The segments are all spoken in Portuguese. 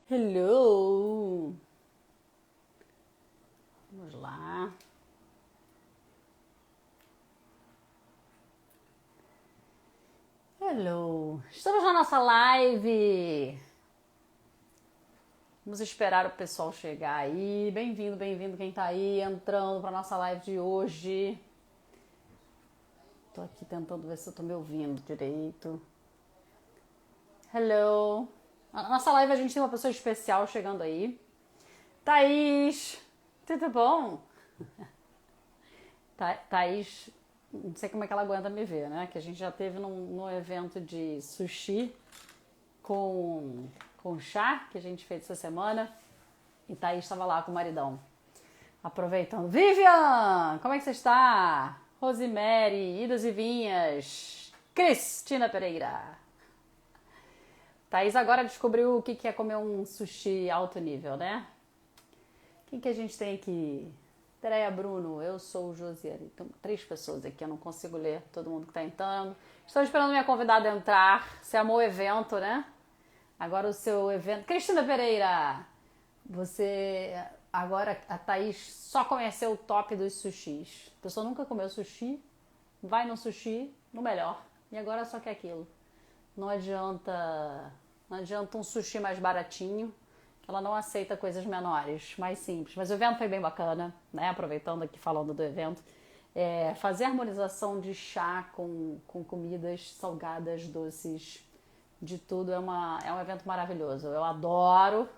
Hello! Vamos lá. Hello! Estamos na nossa live! Vamos esperar o pessoal chegar aí. Bem-vindo, bem-vindo quem tá aí entrando para nossa live de hoje. Tô aqui tentando ver se eu tô me ouvindo direito. Hello! Na nossa live a gente tem uma pessoa especial chegando aí. Thaís! Tudo bom? Thaís, não sei como é que ela aguenta me ver, né? Que a gente já teve num evento de sushi com chá que a gente fez essa semana. E Thaís estava lá com o maridão. Aproveitando. Vivian! Como é que você está? Rosemary, Idas e Vinhas. Cristina Pereira. Thaís agora descobriu o que é comer um sushi alto nível, né? Quem que a gente tem aqui? Tereia Bruno, eu sou o Josiane. Tem 3 pessoas aqui, eu não consigo ler todo mundo que está entrando. Estou esperando minha convidada entrar. Você amou o evento, né? Agora o seu evento. Cristina Pereira, você. Agora a Thaís só conheceu o top dos sushis. A pessoa nunca comeu sushi, vai no sushi, no melhor. E agora só quer aquilo. Não adianta. Não adianta um sushi mais baratinho. Ela não aceita coisas menores, mais simples. Mas o evento foi bem bacana, né? Aproveitando aqui falando do evento. Fazer harmonização de chá com comidas salgadas, doces, de tudo é um evento maravilhoso. Eu adoro.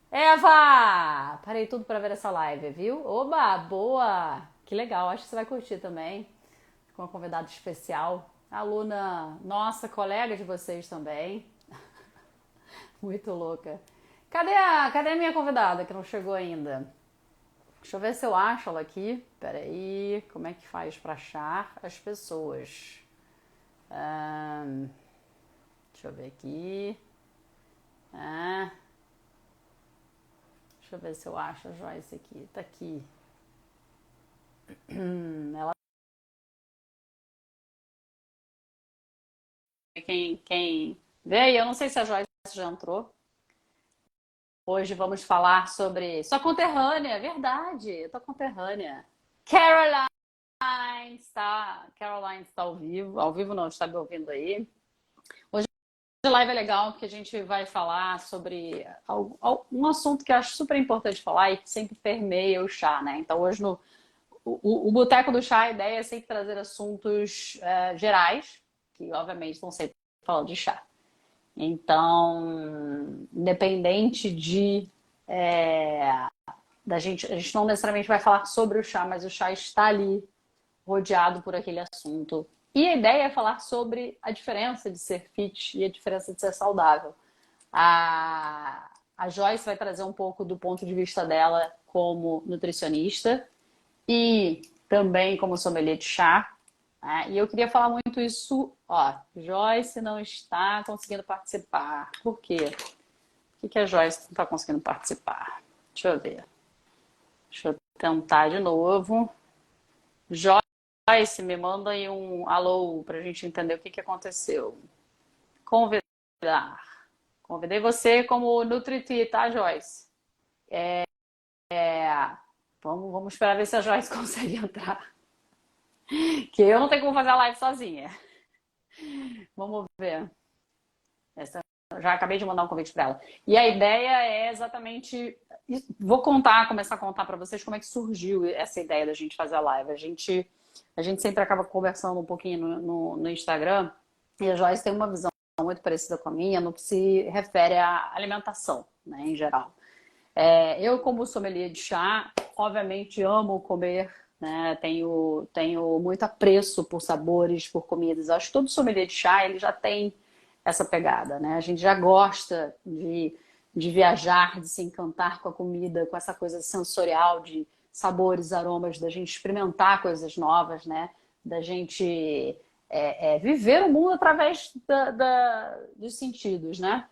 Eva! Parei tudo para ver essa live, viu? Oba, boa! Que legal, acho que você vai curtir também. Com uma convidada especial. Aluna, nossa, colega de vocês também. Muito louca. Cadê a minha convidada que não chegou ainda? Deixa eu ver se eu acho ela aqui. Peraí, como é que faz para achar as pessoas? Deixa eu ver aqui. Deixa eu ver se eu acho a Joyce aqui. Tá aqui. Ela. Quem vê aí, eu não sei se a Joyce já entrou. Hoje vamos falar sobre sua conterrânea, é verdade, eu tô conterrânea. Caroline está ao vivo não, está me ouvindo aí. Hoje a live é legal porque a gente vai falar sobre um assunto que eu acho super importante falar e que sempre permeia o chá, né? Então hoje no o Boteco do Chá, a ideia é sempre trazer assuntos gerais, que obviamente vão sempre falando de chá. Então, independente da gente, a gente não necessariamente vai falar sobre o chá, mas o chá está ali rodeado por aquele assunto. E a ideia é falar sobre a diferença de ser fit e a diferença de ser saudável. A Joyce vai trazer um pouco do ponto de vista dela como nutricionista e também como sommelier de chá. E eu queria falar muito isso. Ó, Joyce não está conseguindo participar. Por quê? Por que a Joyce não está conseguindo participar? Deixa eu ver. Deixa eu tentar de novo. Joyce, me manda aí um alô para a gente entender o que aconteceu. Convidar. Convidei você como Nutriti, tá, Joyce? Vamos esperar ver se a Joyce consegue entrar. Que eu não tenho como fazer a live sozinha. Vamos ver. Já acabei de mandar um convite para ela. E a ideia é exatamente. Vou começar a contar para vocês como é que surgiu essa ideia da gente fazer a live. A gente sempre acaba conversando um pouquinho no Instagram e a Joyce tem uma visão muito parecida com a minha no que se refere à alimentação, né, em geral. Eu, como sommelier de chá, obviamente amo comer, né? Tenho muito apreço por sabores, por comidas. Acho que todo sommelier de chá ele já tem essa pegada, né? A gente já gosta de viajar, de se encantar com a comida, com essa coisa sensorial de sabores, aromas, da gente experimentar coisas novas, né? Da gente viver o mundo através dos sentidos, né?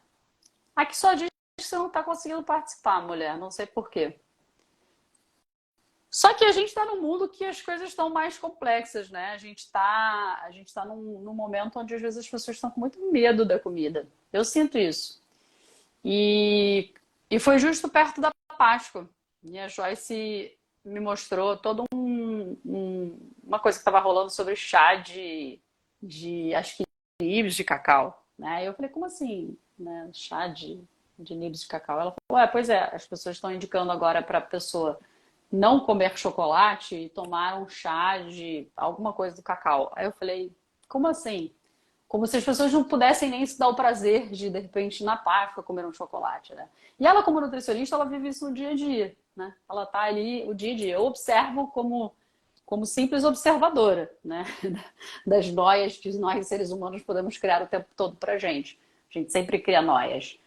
Aqui só diz que você não está conseguindo participar, mulher. Não sei por quê. Só que a gente está num mundo que as coisas estão mais complexas, né? A gente tá num momento onde às vezes as pessoas estão com muito medo da comida. Eu sinto isso. E, e foi justo perto da Páscoa. E a Joyce me mostrou toda uma coisa que estava rolando sobre chá acho que nibs de cacau, né? Eu falei, como assim, né? Chá de nibs de cacau? Ela falou, pois é, as pessoas estão indicando agora para a pessoa não comer chocolate e tomar um chá de alguma coisa do cacau. Aí eu falei, como assim? Como se as pessoas não pudessem nem se dar o prazer de repente, na Páscoa, comer um chocolate, né? E ela, como nutricionista, ela vive isso no dia a dia, né? Ela tá ali o dia a dia. Eu observo como simples observadora, né? Das noias que nós, seres humanos, podemos criar o tempo todo pra gente. A gente sempre cria noias.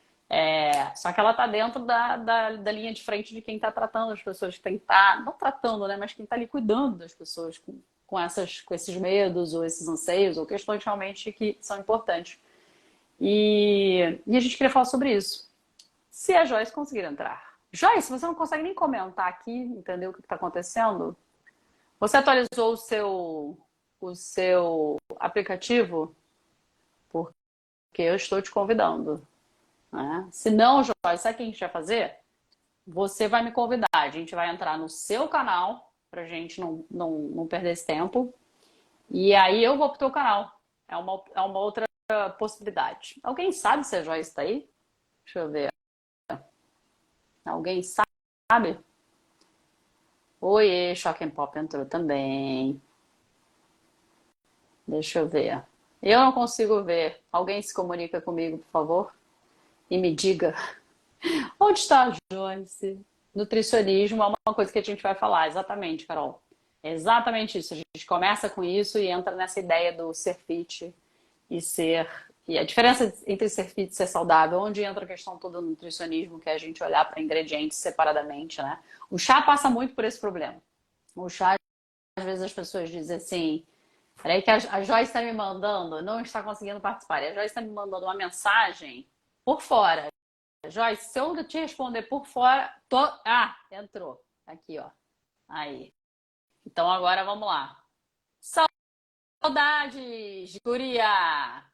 Só que ela tá dentro da linha de frente de quem tá tratando as pessoas, quem tá, não tratando, né? Mas quem tá ali cuidando das pessoas com esses medos, ou esses anseios, ou questões realmente que são importantes. E a gente queria falar sobre isso. Se a Joyce conseguir entrar. Joyce, você não consegue nem comentar aqui, entender o que está acontecendo? Você atualizou o seu aplicativo? Porque eu estou te convidando. Né? Se não, Joyce, sabe o que a gente vai fazer? Você vai me convidar. A gente vai entrar no seu canal, para a gente não perder esse tempo. E aí eu vou pro teu canal. É uma outra possibilidade. Alguém sabe se a Joyce está aí? Deixa eu ver. Alguém sabe? Oiê, Choque and Pop entrou também. Deixa eu ver. Eu não consigo ver. Alguém se comunica comigo, por favor? E me diga. Onde está a Joyce? Nutricionismo é uma coisa que a gente vai falar. Exatamente, Carol. É exatamente isso. A gente começa com isso e entra nessa ideia do ser fit e ser. E a diferença entre ser fit e ser saudável, onde entra a questão toda do nutricionismo, que é a gente olhar para ingredientes separadamente, né? O chá passa muito por esse problema. O chá, às vezes as pessoas dizem assim, peraí que a Joyce está me mandando, não está conseguindo participar. E a Joyce está me mandando uma mensagem por fora. Joyce, se eu te responder por fora, entrou. Aqui, ó. Aí. Então agora vamos lá. Saudades, guria!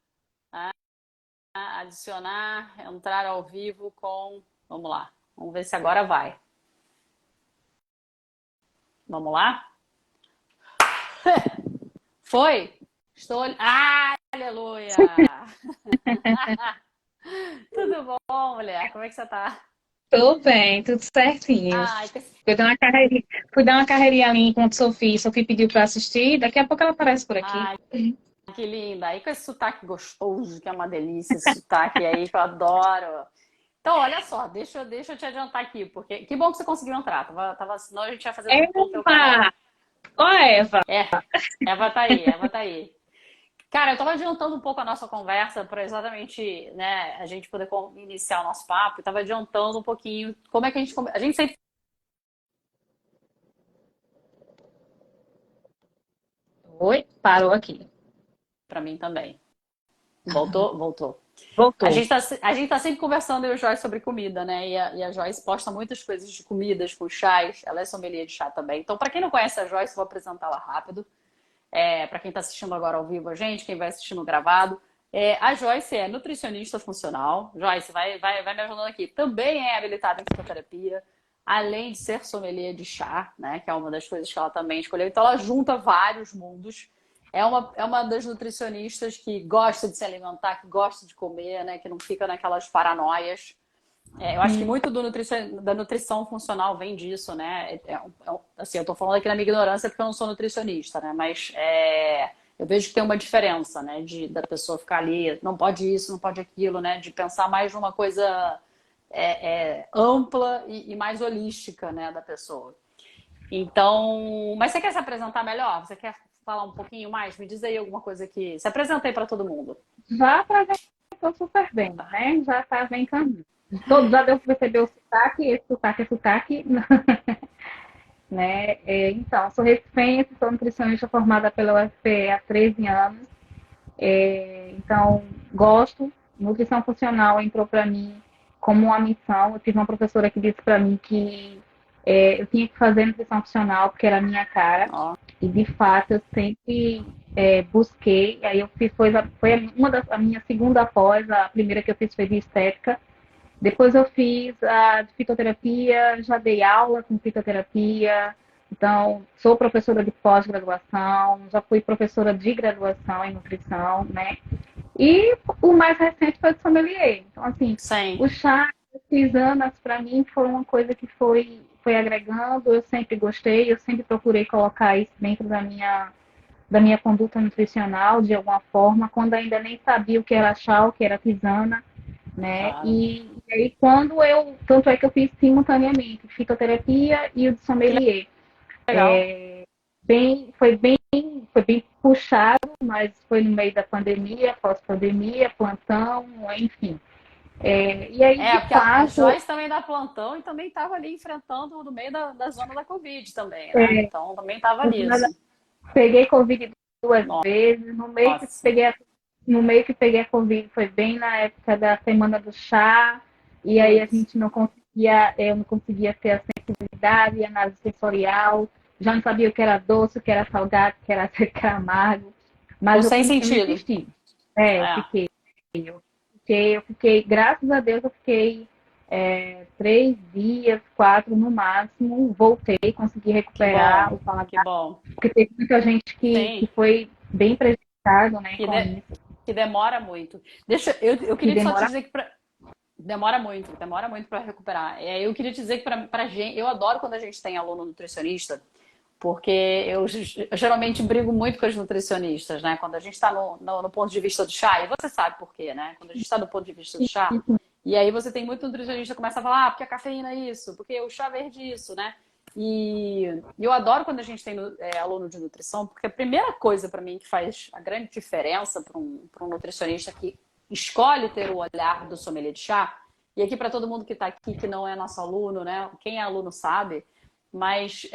Adicionar, entrar ao vivo com. Vamos lá. Vamos ver se agora vai. Vamos lá? Foi? Estou. Aleluia! Tudo bom, mulher? Como é que você tá? Tô bem, tudo certinho. Ai, que... Fui dar uma carreirinha ali enquanto Sophie. Sophie pediu pra assistir, daqui a pouco ela aparece por aqui. Ai, que linda. Aí com esse sotaque gostoso, que é uma delícia, esse sotaque aí que eu adoro. Então, olha só, deixa eu te adiantar aqui, porque que bom que você conseguiu entrar. Senão a gente ia fazer tudo pelo teu canal. Eva! Ó, Eva! É, Eva tá aí, Eva tá aí. Cara, eu tava adiantando um pouco a nossa conversa para exatamente, né, a gente poder iniciar o nosso papo. Eu tava adiantando um pouquinho como é que a gente sempre Oi, parou aqui. para mim também. Voltou, voltou. A Voltou. gente tá, a gente tá sempre conversando eu e o Joyce sobre comida, né? E a Joyce posta muitas coisas de comidas com chás. Ela é sommelier de chá também. Então, para quem não conhece a Joyce, vou apresentá-la rápido. Para quem está assistindo agora ao vivo a gente, quem vai assistindo gravado. A Joyce é nutricionista funcional. Joyce, vai me ajudando aqui. Também é habilitada em fitoterapia, além de ser sommelier de chá, né? Que é uma das coisas que ela também escolheu. Então ela junta vários mundos. É uma das nutricionistas que gosta de se alimentar, que gosta de comer, né? Que não fica naquelas paranoias. Eu acho que muito da nutrição funcional vem disso, né? Assim, eu tô falando aqui na minha ignorância porque eu não sou nutricionista, né? Mas eu vejo que tem uma diferença, né? Da pessoa ficar ali, não pode isso, não pode aquilo, né? De pensar mais numa coisa ampla e mais holística, né? Da pessoa. Então, mas você quer se apresentar melhor? Você quer falar um pouquinho mais? Me diz aí alguma coisa que... Se apresenta aí para todo mundo. Já apresentou super bem, né? Já tá bem caminho. Todos já deu pra perceber o sotaque, esse sotaque é sotaque, né? Então, sou recifense, sou nutricionista formada pela UFPE há 13 anos. Então, gosto. Nutrição funcional entrou para mim como uma missão. Eu tive uma professora que disse para mim que eu tinha que fazer nutrição funcional porque era a minha cara. Ó, E, de fato, eu sempre busquei. Aí eu fiz, foi a minha segunda pós, a primeira que eu fiz foi de estética. Depois eu fiz a de fitoterapia, já dei aula com fitoterapia, então sou professora de pós-graduação, já fui professora de graduação em nutrição, né? E o mais recente foi o sommelier. Então, assim, Sim. o chá, esses anos, para mim, foi uma coisa que foi agregando. Eu sempre gostei, eu sempre procurei colocar isso dentro da minha conduta nutricional, de alguma forma, quando ainda nem sabia o que era chá, o que era tisana, né? Claro. E aí, tanto é que eu fiz simultaneamente fitoterapia e o de sommelier. Legal. Bem, foi bem puxado, mas foi no meio da pandemia, pós-pandemia, plantão, enfim. E aí, de Porque a fato, Joyce também dá plantão e também estava ali enfrentando no meio da zona da Covid também, né? Então também estava nisso. peguei Covid duas vezes, Nossa, no meio que peguei a Covid foi bem na época da semana do chá, e aí a putz. gente não conseguia, eu não conseguia ter a sensibilidade, a análise sensorial, já não sabia o que era doce, o que era salgado, o que era, o que era amargo, Ficou mas sem eu me sentido. insisti. É, eu É, fiquei, eu fiquei, graças a Deus, eu fiquei 3 dias, 4 no máximo, voltei, consegui que recuperar bom, o que paladar, bom. porque teve muita gente que Sim, foi bem prejudicado, né, que, com de- isso, que demora muito. Eu que queria só te demora. dizer que demora muito para recuperar. Eu queria te dizer que para gente, eu adoro quando a gente tem aluno nutricionista, porque eu geralmente brigo muito com as nutricionistas, né? Quando a gente está no ponto de vista do chá, e você sabe por quê, né? Quando a gente está do ponto de vista do chá, e aí você tem muito nutricionista que começa a falar, porque a cafeína é isso, porque o chá verde é isso, né? E eu adoro quando a gente tem aluno de nutrição, porque a primeira coisa para mim que faz a grande diferença para um nutricionista que escolhe ter o olhar do sommelier de chá, e aqui para todo mundo que está aqui, que não é nosso aluno, né? Quem é aluno sabe, mas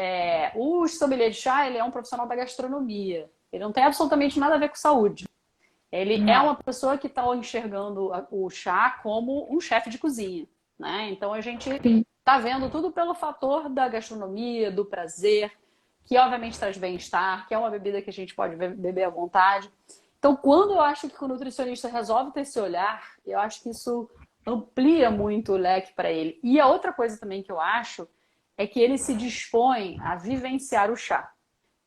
o sommelier de chá, ele é um profissional da gastronomia. Ele não tem absolutamente nada a ver com saúde. Ele é Não, uma pessoa que está enxergando o chá como um chefe de cozinha, né? Então a gente sim, está vendo tudo pelo fator da gastronomia, do prazer, que obviamente traz bem-estar, que é uma bebida que a gente pode beber à vontade. Então, quando eu acho que o nutricionista resolve ter esse olhar, eu acho que isso amplia muito o leque para ele. E a outra coisa também que eu acho é que ele se dispõe a vivenciar o chá.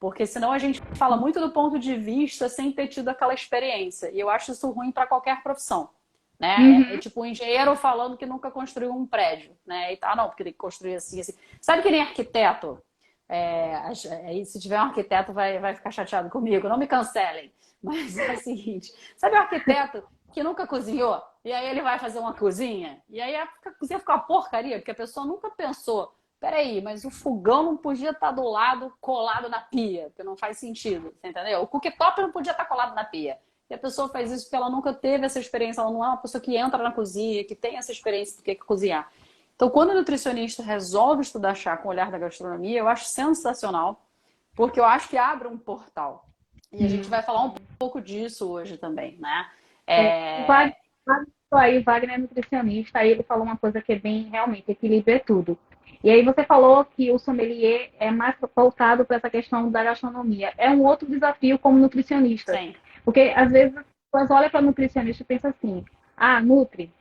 Porque senão a gente fala muito do ponto de vista sem ter tido aquela experiência. E eu acho isso ruim para qualquer profissão. Né? É uhum, tipo um engenheiro falando que nunca construiu um prédio. Né? E tá, não, porque tem que construir assim, assim. Sabe que nem arquiteto? Aí se tiver um arquiteto vai ficar chateado comigo. Não me cancelem. Mas é o seguinte: sabe o arquiteto que nunca cozinhou? E aí ele vai fazer uma cozinha? E aí a cozinha fica uma porcaria, porque a pessoa nunca pensou. Peraí, mas o fogão não podia estar do lado colado na pia, porque não faz sentido, você entendeu? O cooktop não podia estar colado na pia. E a pessoa faz isso porque ela nunca teve essa experiência, ela não é uma pessoa que entra na cozinha, que tem essa experiência do que é cozinhar. Então, quando o nutricionista resolve estudar chá com o olhar da gastronomia, eu acho sensacional, porque eu acho que abre um portal. E a gente vai falar um pouco disso hoje também, né? O É... Aí, o Wagner é nutricionista, aí ele falou uma coisa que é bem, realmente, equilíbrio é tudo. E aí você falou que o sommelier é mais voltado para essa questão da gastronomia. É um outro desafio como nutricionista. Sim, Porque, às vezes, as pessoas olham para nutricionista e pensam assim, nutri,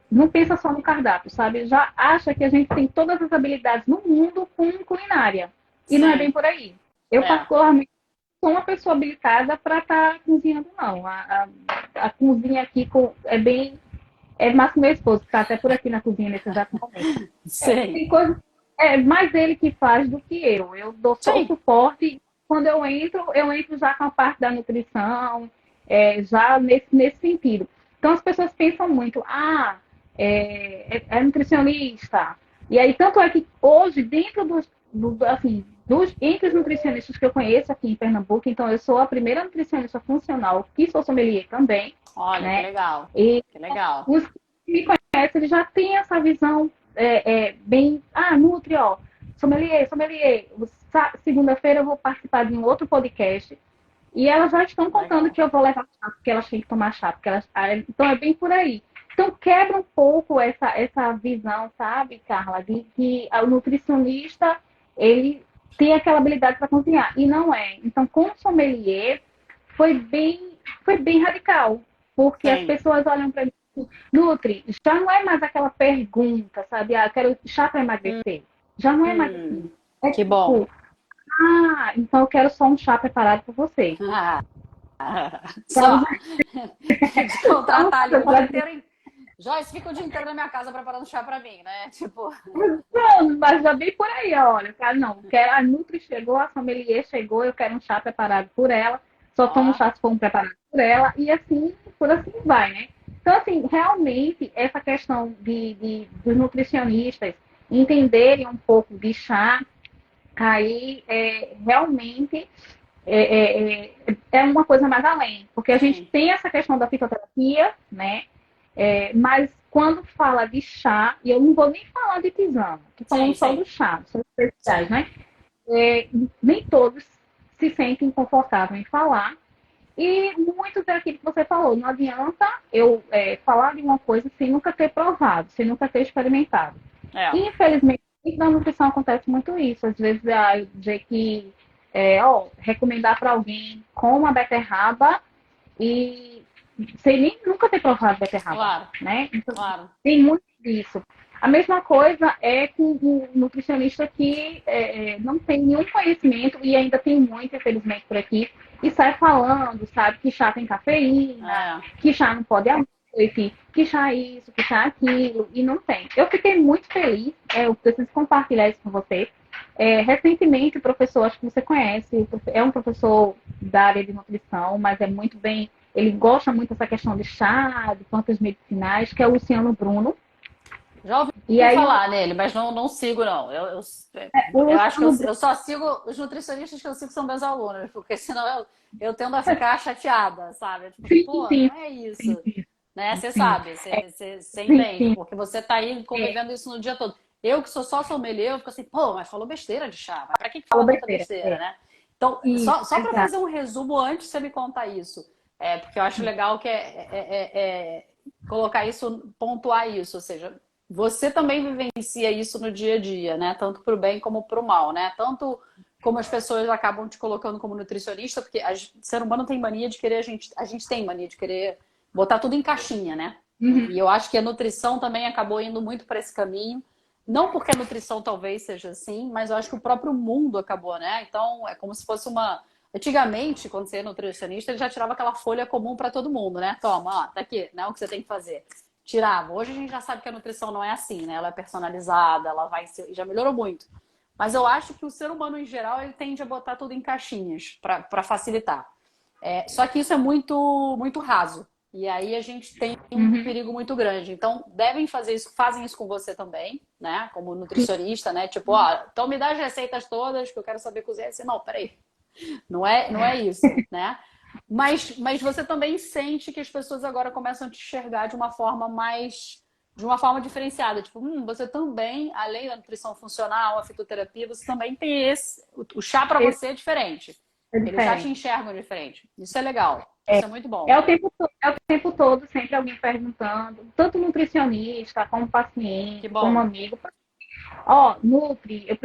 não pensa só no cardápio, sabe? Já acha que a gente tem todas as habilidades no mundo com culinária. E não é bem sim, por aí. Eu, é, particularmente, sou uma pessoa habilitada para estar cozinhando, não. A cozinha aqui é bem. É mais que meu esposo, que está até por aqui na cozinha nesse exato momento. sim, Tem coisas. É mais ele que faz do que eu. Eu dou só o sim, suporte. Quando eu entro já com a parte da nutrição, já nesse sentido. Então as pessoas pensam muito, é nutricionista. E aí, tanto é que hoje, dentro entre os nutricionistas que eu conheço aqui em Pernambuco, então eu sou a primeira nutricionista funcional que sou sommelier também, olha que né? legal, E que legal. os que me conhecem, eles já têm essa visão bem, Nutri, ó, sommelier. Segunda-feira eu vou participar de um outro podcast e elas já estão contando Legal. que eu vou levar chá, porque elas têm que tomar chá, então é bem por aí. Então quebra um pouco essa visão, sabe, Carla, de que o nutricionista ele tem aquela habilidade para cozinhar e não é. Então com o sommelier foi bem foi bem radical, porque as Sim, pessoas olham para mim Nutri, já não é mais aquela pergunta, sabe? Ah, eu quero chá para Hum, emagrecer. Já não é mais hum, assim. É que bom. tipo, ah, então eu quero só um chá preparado por você. Só. Vamos, De vamos contratar ali fazer o dia pra inteiro. Joyce, fica o dia inteiro na minha casa preparando chá pra mim, né? Tipo, Pronto, mas já bem por aí, olha. Cara, não, quero, a Nutri chegou, a sommelier chegou, eu quero um chá preparado por ela, só tomo ó, chá se for um preparado por ela, e assim, por assim vai, né? Então, assim, realmente, essa questão dos nutricionistas entenderem um pouco de chá, aí realmente é uma coisa mais além, porque a gente sim, tem essa questão da fitoterapia, né? Mas quando fala de chá, e eu não vou nem falar de tisana, estou sim, falando só sim, do chá, dos especiais, sim. né? Nem todos se sentem confortáveis em falar. E muitos é aquilo que você falou, não adianta eu falar de uma coisa sem nunca ter provado, sem nunca ter experimentado. É, Infelizmente, na nutrição acontece muito isso. Às vezes, eu dizer que, recomendar para alguém com uma beterraba e sem nem nunca ter provado beterraba, claro, né? Então, claro. tem muito disso. A mesma coisa é com o nutricionista que não tem nenhum conhecimento e ainda tem muito, infelizmente, por aqui, e sai falando, sabe, que chá tem cafeína, É, que chá não pode à noite, que chá isso, que chá aquilo, e não tem. Eu fiquei muito feliz, eu preciso compartilhar isso com você. Recentemente, o professor, acho que você conhece, é um professor da área de nutrição, mas é muito bem, ele gosta muito dessa questão de chá, de plantas medicinais, que é o Luciano Bruno. já ouvi E aí, falar nele, mas não sigo, não. o Eu acho que Luciano Bruno, eu só sigo os nutricionistas que eu sigo são meus alunos, porque senão eu tendo a ficar chateada, sabe? Tipo, sim, pô, sim, não é sim, isso. sim, Né? Você sim, sabe, é, você sim, entende, sim, porque você tá aí é, convivendo isso no dia todo. Eu que sou só sommelier, eu fico assim, pô, mas falou besteira de chá, mas pra que falou fala tanta besteira. besteira, né? Então, Isso, só para exato. fazer um resumo antes de você me contar isso, porque eu acho legal que colocar isso, pontuar isso, ou seja, você também vivencia isso no dia a dia, né? Tanto para o bem como para o mal, né? Tanto como as pessoas acabam te colocando como nutricionista, porque o ser humano tem mania de querer, a gente tem mania de querer botar tudo em caixinha, né? Uhum, E eu acho que a nutrição também acabou indo muito para esse caminho. Não porque a nutrição talvez seja assim, mas eu acho que o próprio mundo acabou, né? Então é como se fosse uma. Antigamente, quando você ia nutricionista, ele já tirava aquela folha comum para todo mundo, né? Toma, ó, tá aqui, né? O que você tem que fazer. Tirava. Hoje a gente já sabe que a nutrição não é assim, né? Ela é personalizada, ela vai ser. Já melhorou muito. Mas eu acho que o ser humano em geral ele tende a botar tudo em caixinhas para facilitar. Só que isso é muito raso. E aí a gente tem um uhum, perigo muito grande. Então, devem fazer isso, fazem isso com você também, né? Como sim, nutricionista, né? Tipo, ó, então me dá as receitas todas que eu quero saber cozinhar. Assim, não, peraí, não é isso, né? Mas você também sente que as pessoas agora começam a te enxergar de uma forma diferenciada. Tipo, você também, além da nutrição funcional, a fitoterapia, você também tem o chá para você é diferente. é Eles já te diferente. enxergam diferente. Isso é legal. É, Isso é muito bom. é o tempo todo, sempre alguém perguntando, tanto nutricionista, como Que paciente, como bom. amigo. Ó, Nutri, eu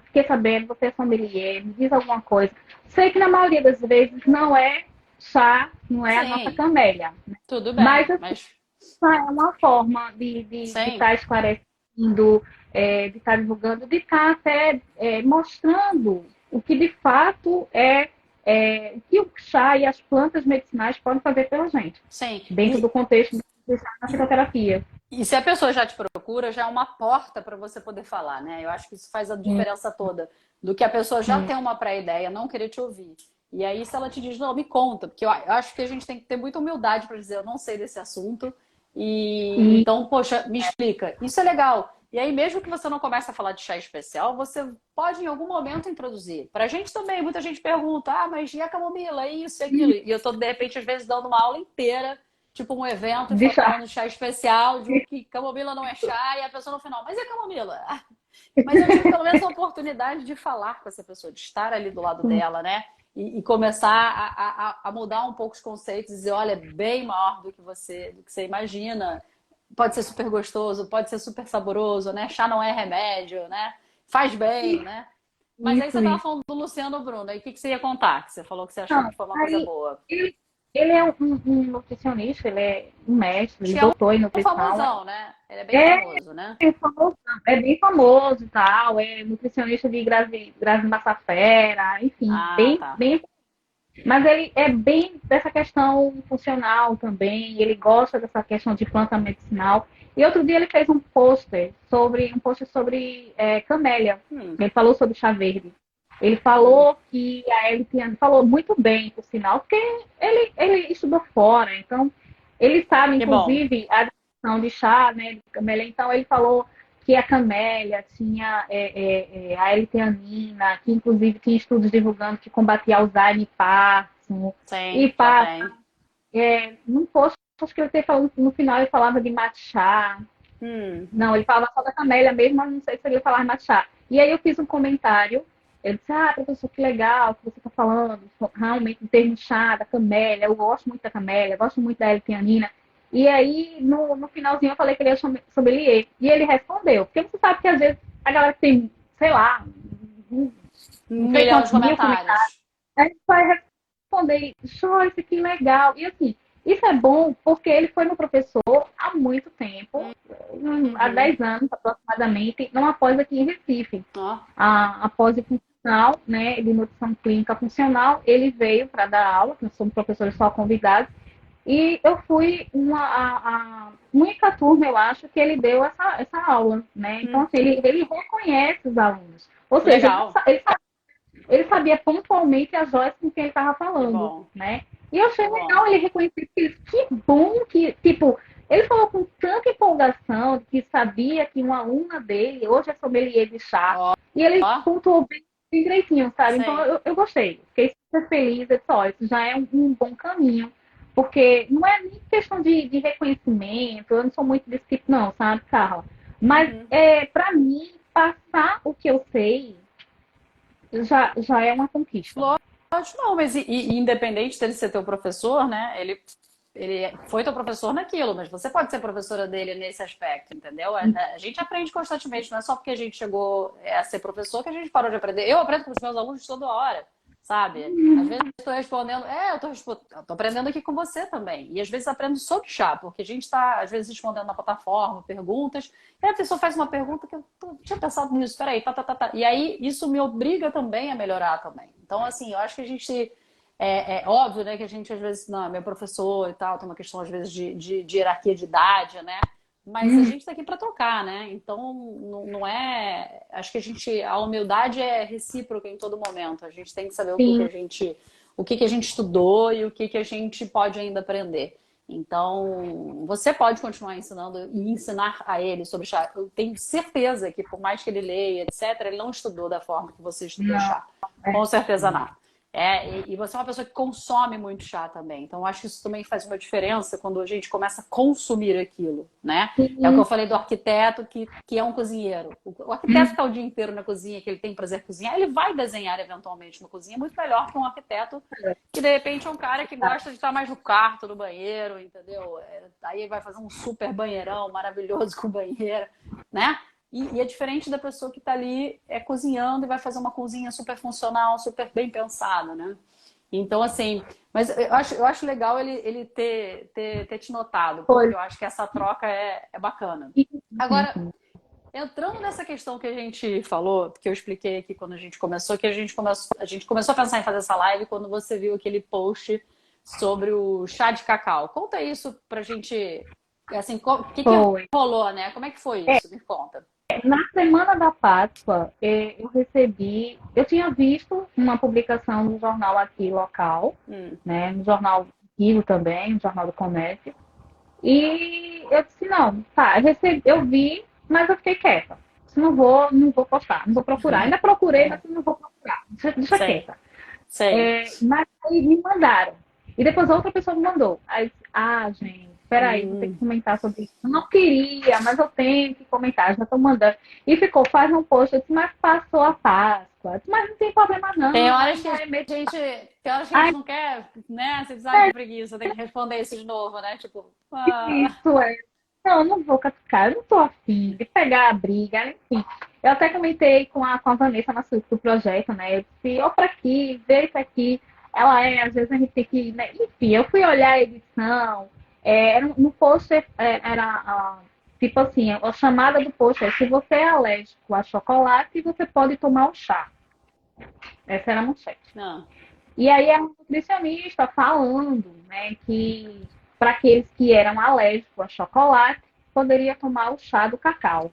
fiquei sabendo, você é sommelier, me diz alguma coisa. Sei que na maioria das vezes não é chá, não é a nossa Sim, camélia. tudo Mas, bem, assim, mas chá é uma forma de sim, estar esclarecendo, de estar divulgando, de estar até mostrando o que de fato o que o chá e as plantas medicinais podem fazer pela gente, sim. dentro do contexto da E, fitoterapia. E se a pessoa já te procura, já é uma porta para você poder falar, né? Eu acho que isso faz a Sim, diferença toda. Do que a pessoa já sim, ter uma pré-ideia, não querer te ouvir. E aí, se ela te diz, não, me conta, porque eu acho que a gente tem que ter muita humildade para dizer, eu não sei desse assunto, e e, então, poxa, me explica. Isso é legal. E aí, mesmo que você não comece a falar de chá especial, você pode em algum momento introduzir. Pra gente também, muita gente pergunta, mas e a camomila, isso e aquilo? E eu tô, de repente, às vezes, dando uma aula inteira tipo um evento e de chá. falando de chá especial, de que camomila não é chá, e a pessoa no final, mas e a camomila? Mas eu tive pelo menos a oportunidade de falar com essa pessoa, de estar ali do lado dela, né? E começar a mudar um pouco os conceitos, dizer, olha, é bem maior do que você imagina. Pode ser super gostoso, pode ser super saboroso, né? Chá não é remédio, né? Faz bem, né? Mas aí você Isso, estava isso. falando do Luciano Bruno, aí o que você ia contar? Que você falou que você achou Não, que foi uma coisa aí boa. Ele é um nutricionista, ele é um mestre, Acho ele que é doutor em um nutrição. famosão, né? Ele é bem É, famoso, né? famoso, é bem famoso e tal, é nutricionista de Grazi Massafera, enfim, Ah, bem, tá. bem. Mas ele é bem dessa questão funcional também, ele gosta dessa questão de planta medicinal. E outro dia ele fez um post sobre camélia. Hum, Ele falou sobre chá verde. Ele hum. falou que a Eliane falou muito bem, por sinal, porque ele estudou fora, então ele sabe, Que bom. inclusive, a definição de chá, né, de camélia. Então ele falou que a camélia tinha a L-teanina, que inclusive tinha estudos divulgando que combatia Alzheimer e Parkinson. E Sim, já passa, tem. num post, acho que ele falou, no final ele falava de matcha. Hum, Não, ele falava só da camélia mesmo, mas não sei se ele falava de matcha. E aí eu fiz um comentário, eu disse, professor, que legal que você está falando, realmente, em termos de chá, da camélia, eu gosto muito da camélia, gosto muito da L-teanina. E aí, no finalzinho, eu falei que ele ia sommelier. E ele respondeu, porque você sabe que às vezes a galera tem, sei lá, não um sei milhão de quantos mil comentários, comentários. a gente vai responder, Joyce, que legal. E assim, isso é bom porque ele foi meu professor há muito tempo, há Uhum. 10 anos aproximadamente, numa pós aqui em Recife. Ó, A pós funcional, né, de nutrição clínica funcional, ele veio para dar aula, nós somos professores só convidados, e eu fui a única turma, eu acho, que ele deu essa aula, né? Então, assim, ele reconhece os alunos. Ou seja, legal. ele sabia pontualmente as Joyce com quem ele estava Que falando, bom, né? E eu que achei bom. legal ele reconhecer que bom que, tipo, ele falou com tanta empolgação que sabia que uma aluna dele hoje é sommelier de chá. Ó, E ele ó, pontuou bem direitinho, sabe? Então sei. eu gostei. Fiquei super feliz. Eu disse, ó, isso já é um bom caminho. Porque não é nem questão de reconhecimento, eu não sou muito desse tipo, não, sabe, Carla? Mas, Uhum. para mim, passar o que eu sei já é uma conquista. Lógico, não, mas independente dele ser teu professor, né? Ele foi teu professor naquilo, mas você pode ser professora dele nesse aspecto, entendeu? A gente aprende constantemente, não é só porque a gente chegou a ser professor que a gente parou de aprender. Eu aprendo com os meus alunos toda hora, sabe? Às vezes estou respondendo, eu tô aprendendo aqui com você também. E às vezes aprendo sobre chá, porque a gente está, às vezes, respondendo na plataforma, perguntas, e a pessoa faz uma pergunta que eu tinha pensado nisso, peraí, tá, tá, tá, tá. E aí isso me obriga também a melhorar também. Então, assim, eu acho que a gente é óbvio, né, que a gente às vezes, não, é meu professor e tal, tem uma questão às vezes de hierarquia de idade, né? Mas a Hum, gente está aqui para trocar, né? Então não é. Acho que a humildade é recíproca em todo momento. A gente tem que saber sim, o que que a gente estudou e o que que a gente pode ainda aprender. Então, você pode continuar ensinando e ensinar a ele sobre chá. Eu tenho certeza que, por mais que ele leia, etc., ele não estudou da forma que você estudou não, chá. é, Com certeza não. E você é uma pessoa que consome muito chá também. Então, eu acho que isso também faz uma diferença quando a gente começa a consumir aquilo, né? É o que eu sim, falei do arquiteto que é um cozinheiro. O arquiteto que está o dia inteiro na cozinha, que ele tem prazer em cozinhar, ele vai desenhar eventualmente na cozinha muito melhor que um arquiteto que, de repente, é um cara que gosta de estar mais no quarto, no banheiro, entendeu? Aí vai fazer um super banheirão maravilhoso com banheiro, né? E é diferente da pessoa que está ali cozinhando e vai fazer uma cozinha super funcional, super bem pensada, né? Então, assim, mas eu acho legal ele ter te notado, foi. porque eu acho que essa troca é bacana. Sim, Agora, entrando nessa questão que a gente falou, que eu expliquei aqui quando a gente começou, que a gente começou a pensar em fazer essa live quando você viu aquele post sobre o chá de cacau. Conta isso pra gente, assim, o que que foi. rolou, né? Como é que foi isso? Me conta. Na semana da Páscoa, eu tinha visto uma publicação no jornal aqui local, Hum, né, no jornal Rio também, no Jornal do Comércio, e eu disse, não, tá, eu vi, mas eu fiquei quieta. Disse, não vou postar, não vou procurar. Ainda procurei, mas não vou procurar. Deixa sei, quieta. sei. Mas aí me mandaram. E depois outra pessoa me mandou. Aí, gente, peraí, vou ter que Hum. comentar sobre isso. Eu não queria, mas eu tenho que comentar, já estou mandando. E ficou, faz um post, eu disse, mas passou a Páscoa. Eu disse, mas não tem problema Tem não, horas que ainda a é mês. gente, tem horas que a gente Ai, não quer, né? Você sabe que preguiça, tem que responder isso de novo, né? Tipo, isso é. Não, eu não vou catucar, eu não tô afim de pegar a briga, enfim. Eu até comentei com a Vanessa, nossa do projeto, né? Eu disse, ó, pra aqui, vê isso aqui. às vezes a gente tem que, né? Enfim, eu fui olhar a edição, no pôster tipo assim, a chamada do pôster é: se você é alérgico a chocolate, você pode tomar o chá. Essa era a manchete. Não. E aí é um nutricionista falando, né, que para aqueles que eram alérgicos a chocolate, poderia tomar o chá do cacau.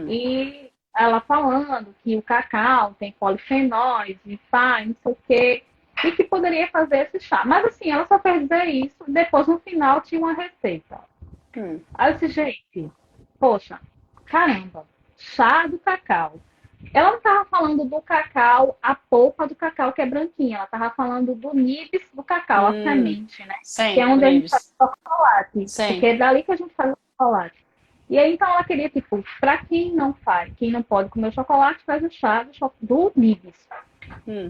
E ela falando que o cacau tem polifenóis e pá, não sei o quê, e que poderia fazer esse chá. Mas assim, ela só fez dizer isso, depois no final tinha uma receita. Aí eu disse: gente, poxa, caramba, chá do cacau. Ela não estava falando do cacau, a polpa do cacau que é branquinha. Ela estava falando do nibs do cacau, a semente, né? Sim, que é onde a gente faz nibs. o chocolate. Sim. Porque é dali que a gente faz o chocolate. E aí, então, ela queria, tipo, para quem não pode comer chocolate, faz o chá do nibs.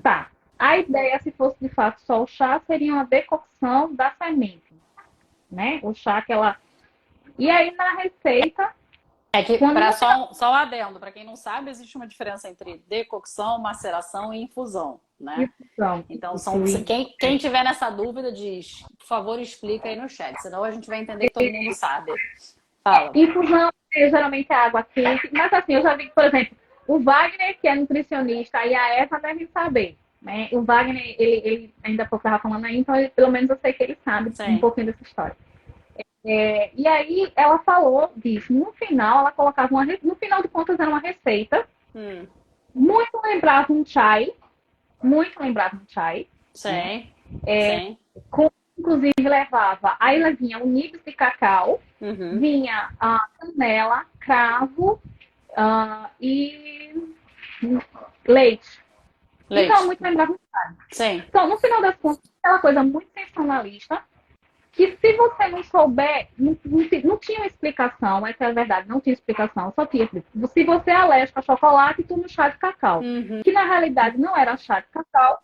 Tá. A ideia, se fosse de fato só o chá, seria uma decocção da semente, né? O chá que ela... E aí, na receita... É que, só um adendo, para quem não sabe, existe uma diferença entre decocção, maceração e infusão, né? Infusão. Então, quem tiver nessa dúvida, diz, por favor, explica aí no chat, senão a gente vai entender que todo mundo sabe. Fala. Infusão geralmente é água quente, mas assim, eu já vi que, por exemplo, o Wagner, que é nutricionista, e a Eva devem saber, né? O Wagner, ele ainda pouco estava falando aí, então pelo menos eu sei que ele sabe um pouquinho dessa história. E aí ela falou disso. No final, ela colocava no final de contas era uma receita. Muito lembrava um chai. Muito lembrava um chai. Sim. Né? Inclusive levava, aí ela vinha o nibs de cacau, vinha a canela, cravo e leite. Então, muito lembrava um chai. Sim. Então, no final das contas, aquela coisa muito sensacionalista, que se você não souber, não tinha explicação, essa é a verdade, não tinha explicação, só tinha. Se você é alérgico a chocolate, toma um chá de cacau. Que na realidade não era chá de cacau,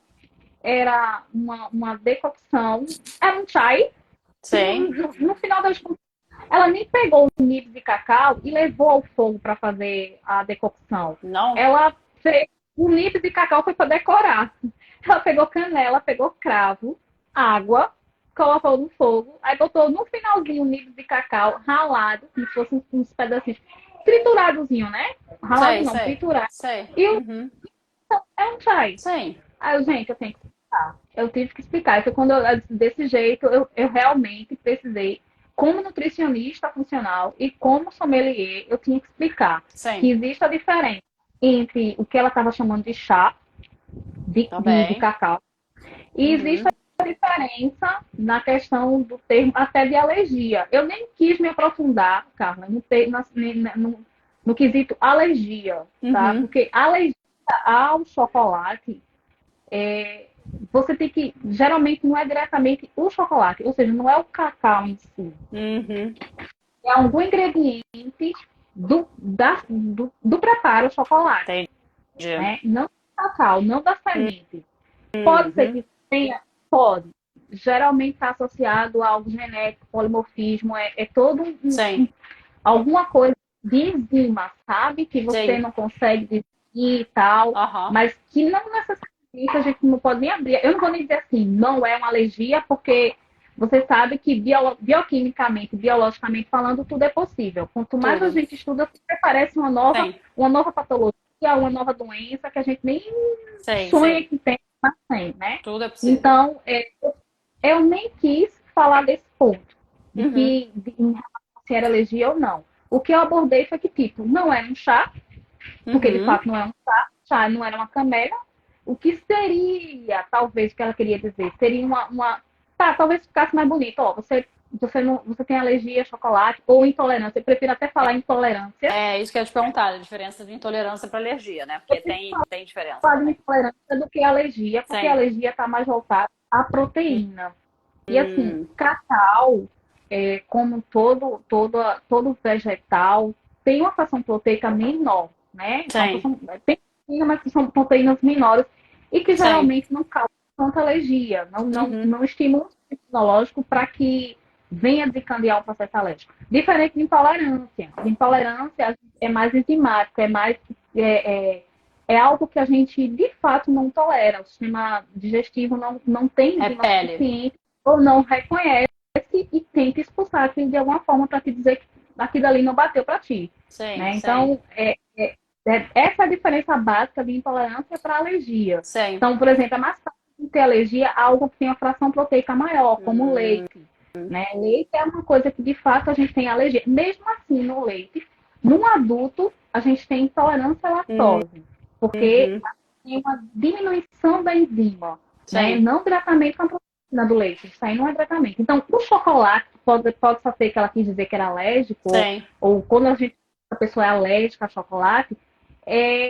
era uma decocção, era um chai. Sim. No final das contas, ela nem pegou o nibs de cacau e levou ao fogo para fazer a decocção. Não. Ela fez o nibs de cacau foi para decorar. Ela pegou canela, pegou cravo, água, colocou no fogo, aí botou no finalzinho o nibs de cacau ralado, como se fossem uns pedacinhos, trituradozinho, né? Ralado não, triturado. E é um chai. Sim. Aí, gente, eu tenho que explicar. Eu tive que explicar. Então, quando desse jeito, eu realmente precisei, como nutricionista funcional e como sommelier, eu tinha que explicar que existe a diferença entre o que ela estava chamando de chá de cacau e existe a diferença na questão do termo até de alergia. Eu nem quis me aprofundar, Carla, no quesito alergia, tá? Porque alergia ao chocolate, você tem que... Geralmente não é diretamente o chocolate, ou seja, não é o cacau em si. É algum ingrediente do preparo chocolate. Né? Não do cacau, não da semente. Pode ser que tenha... Pode. Geralmente está associado a algo genético, polimorfismo, é todo alguma coisa de enzima, sabe? Que você não consegue dizer e tal, mas que não necessariamente a gente não pode nem abrir. Eu não vou nem dizer assim, não é uma alergia, porque você sabe que bioquimicamente, biologicamente falando, tudo é possível. Quanto mais a gente estuda, sempre aparece uma nova patologia, uma nova doença que a gente nem sonha que tem, mas tem, né? Tudo é possível. Então, eu nem quis falar desse ponto, de que em relação se era alergia ou não. O que eu abordei foi que, tipo, não era um chá, porque de fato não é um chá, não era uma camélia. O que seria, talvez, o que ela queria dizer, seria talvez ficasse mais bonito. Ó, você tem alergia a chocolate ou intolerância. Eu prefiro até falar intolerância. É isso que eu ia te perguntar, a diferença de intolerância para alergia, né? Porque tem diferença. Falar de intolerância do que alergia, porque a alergia está mais voltada à proteína. E assim, cacau, como todo vegetal, tem uma fração proteica menor, né? Tem, mas são proteínas menores e que geralmente não causam tanta alergia, não estimulam o sistema imunológico para que venha desencadear o processo alérgico. Diferente de intolerância. De intolerância é mais enzimático, é mais é algo que a gente de fato não tolera. O sistema digestivo não tem É enzima pele. suficiente ou não reconhece e tenta expulsar aquilo de alguma forma para te dizer que aquilo ali não bateu para ti. Sim, Né? sim, Então, essa é a diferença básica de intolerância para alergia. sim. Então, por exemplo, é mais fácil de ter alergia a algo que tem uma fração proteica maior, como o Hum, leite. Né? Leite é uma coisa que de fato a gente tem alergia. Mesmo assim, no leite, num adulto, a gente tem intolerância à lactose, porque uhum, tem uma diminuição da enzima, né? sim, Não diretamente com a proteína do leite, isso aí não é diretamente. Então, o chocolate pode só ser que ela quis dizer que era alérgico, sim. ou quando a pessoa é alérgica a chocolate,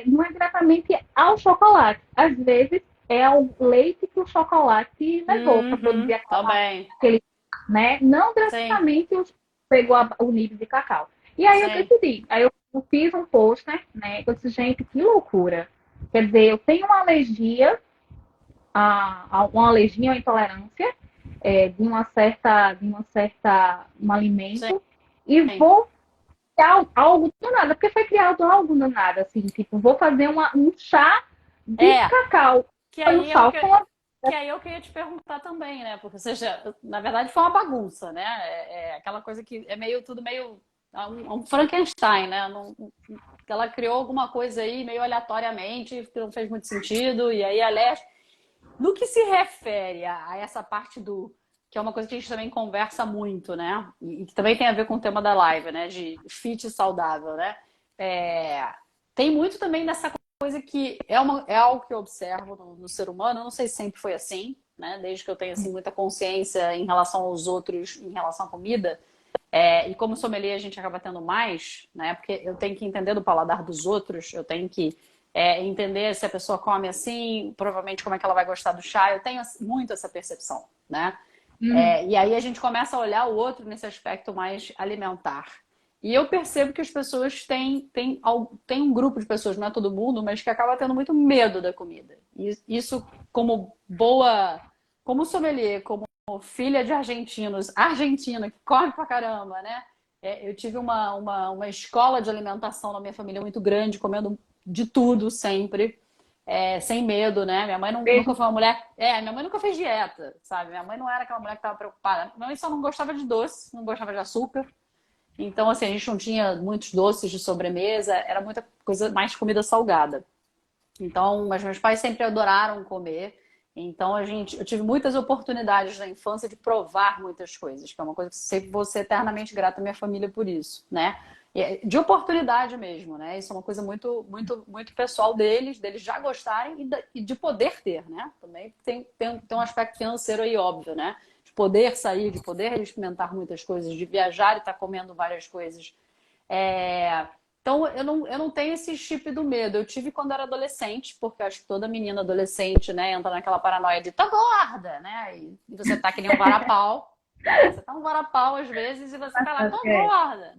não é diretamente ao chocolate. Às vezes é ao leite que o chocolate levou para produzir Tá bem. aquele, né? Não Sim, diretamente pegou o nível de cacau. E aí eu sim, decidi. Aí eu fiz um pôster, né? Eu disse, gente, que loucura. Quer dizer, eu tenho uma alergia, uma alergia ou intolerância um sim. alimento e vou criar algo do nada, porque foi criado algo do nada, assim, tipo, vou fazer um chá de É, cacau. que Foi um aí é o sal que, com a... que aí eu queria te perguntar também, né? Porque, ou seja, na verdade foi uma bagunça, né? É aquela coisa que é meio tudo meio um Frankenstein, né? Ela criou alguma coisa aí meio aleatoriamente, que não fez muito sentido, e aí, aliás, no que se refere a essa parte do. Que é uma coisa que a gente também conversa muito, né? E que também tem a ver com o tema da live, né? De fit saudável, né? É, tem muito também nessa coisa que é algo que eu observo no ser humano. Eu não sei se sempre foi assim, né? Desde que eu tenho assim, muita consciência em relação aos outros, em relação à comida. E como sommelier a gente acaba tendo mais, né? Porque eu tenho que entender do paladar dos outros, eu tenho que entender se a pessoa come assim, provavelmente como é que ela vai gostar do chá. Eu tenho muito essa percepção, né? Uhum. E aí a gente começa a olhar o outro nesse aspecto mais alimentar. E eu percebo que as pessoas têm um grupo de pessoas, não é todo mundo, mas que acaba tendo muito medo da comida. E isso, como sommelier, como filha de argentinos, argentina, que come pra caramba, né? Eu tive uma escola de alimentação na minha família muito grande, comendo de tudo sempre, sem medo, né? Minha mãe nunca Mesmo foi uma mulher. Minha mãe nunca fez dieta, sabe? Minha mãe não era aquela mulher que estava preocupada. Minha mãe só não gostava de doce, não gostava de açúcar. Então, assim, a gente não tinha muitos doces de sobremesa, era muita coisa mais comida salgada. Então, mas meus pais sempre adoraram comer. Então, eu tive muitas oportunidades na infância de provar muitas coisas, que é uma coisa que sempre vou ser eternamente grata à minha família por isso, né? De oportunidade mesmo, né? Isso é uma coisa muito, muito, muito pessoal deles já gostarem e de poder ter, né? Também tem um aspecto financeiro aí, óbvio, né? De poder sair, de poder experimentar muitas coisas, de viajar e estar comendo várias coisas. É, Então, eu não tenho esse chip do medo. Eu tive quando era adolescente, porque eu acho que toda menina adolescente, né, entra naquela paranoia de tá gorda, né? E você tá que nem um varapau, né? Você tá um varapau às vezes e você tá lá, tô é. gorda.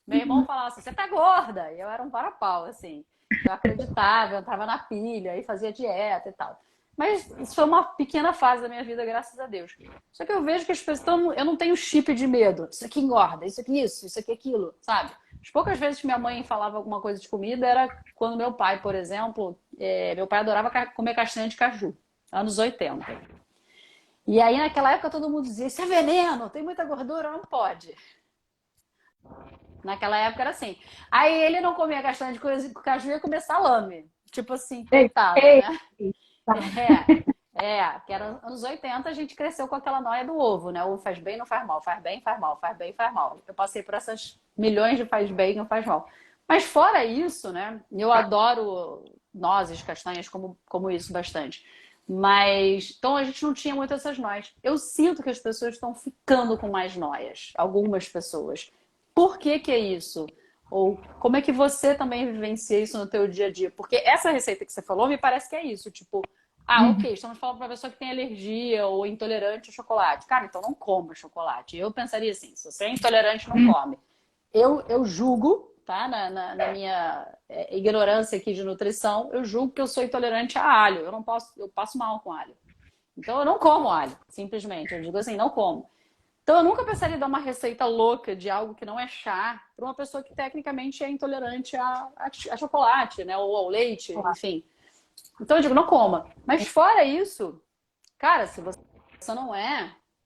Meu irmão falava assim, você tá gorda. E eu era um varapau, assim. Eu acreditava, eu entrava na pilha e fazia dieta e tal. Mas isso foi uma pequena fase da minha vida, graças a Deus. Só que eu vejo que as pessoas estão. Eu não tenho chip de medo. Isso aqui engorda, isso aqui isso aqui aquilo, sabe? As poucas vezes que minha mãe falava alguma coisa de comida era quando meu pai, por exemplo, meu pai adorava comer castanha de caju, anos 80. E aí naquela época todo mundo dizia, isso é veneno, tem muita gordura, não pode. Naquela época era assim. Aí ele não comia castanha de caju, ia comer salame. Tipo assim, Ei, coitado, ei, né? tá. Que era anos 80, a gente cresceu com aquela noia do ovo, né? O ovo faz bem, não faz mal, faz bem, faz mal, faz bem, faz mal. Eu passei por essas milhões de faz bem, não faz mal. Mas fora isso, né? Eu adoro nozes, castanhas, como isso bastante. Mas, então a gente não tinha muito essas noias. Eu sinto que as pessoas estão ficando com mais noias, algumas pessoas. Por que que é isso? Ou como é que você também vivencia isso no teu dia a dia? Porque essa receita que você falou me parece que é isso, tipo, ok, estamos falando para uma pessoa que tem alergia ou intolerante ao chocolate. Cara, então não coma chocolate. Eu pensaria assim, se você é intolerante, não come. Eu julgo, tá? Na minha ignorância aqui de nutrição, eu julgo que eu sou intolerante a alho. Eu não posso, eu passo mal com alho. Então eu não como alho, simplesmente. Eu digo assim, não como. Então eu nunca pensaria em dar uma receita louca de algo que não é chá para uma pessoa que tecnicamente é intolerante a chocolate, né? Ou ao leite, enfim. Então eu digo, não coma. Mas fora isso, cara, se você não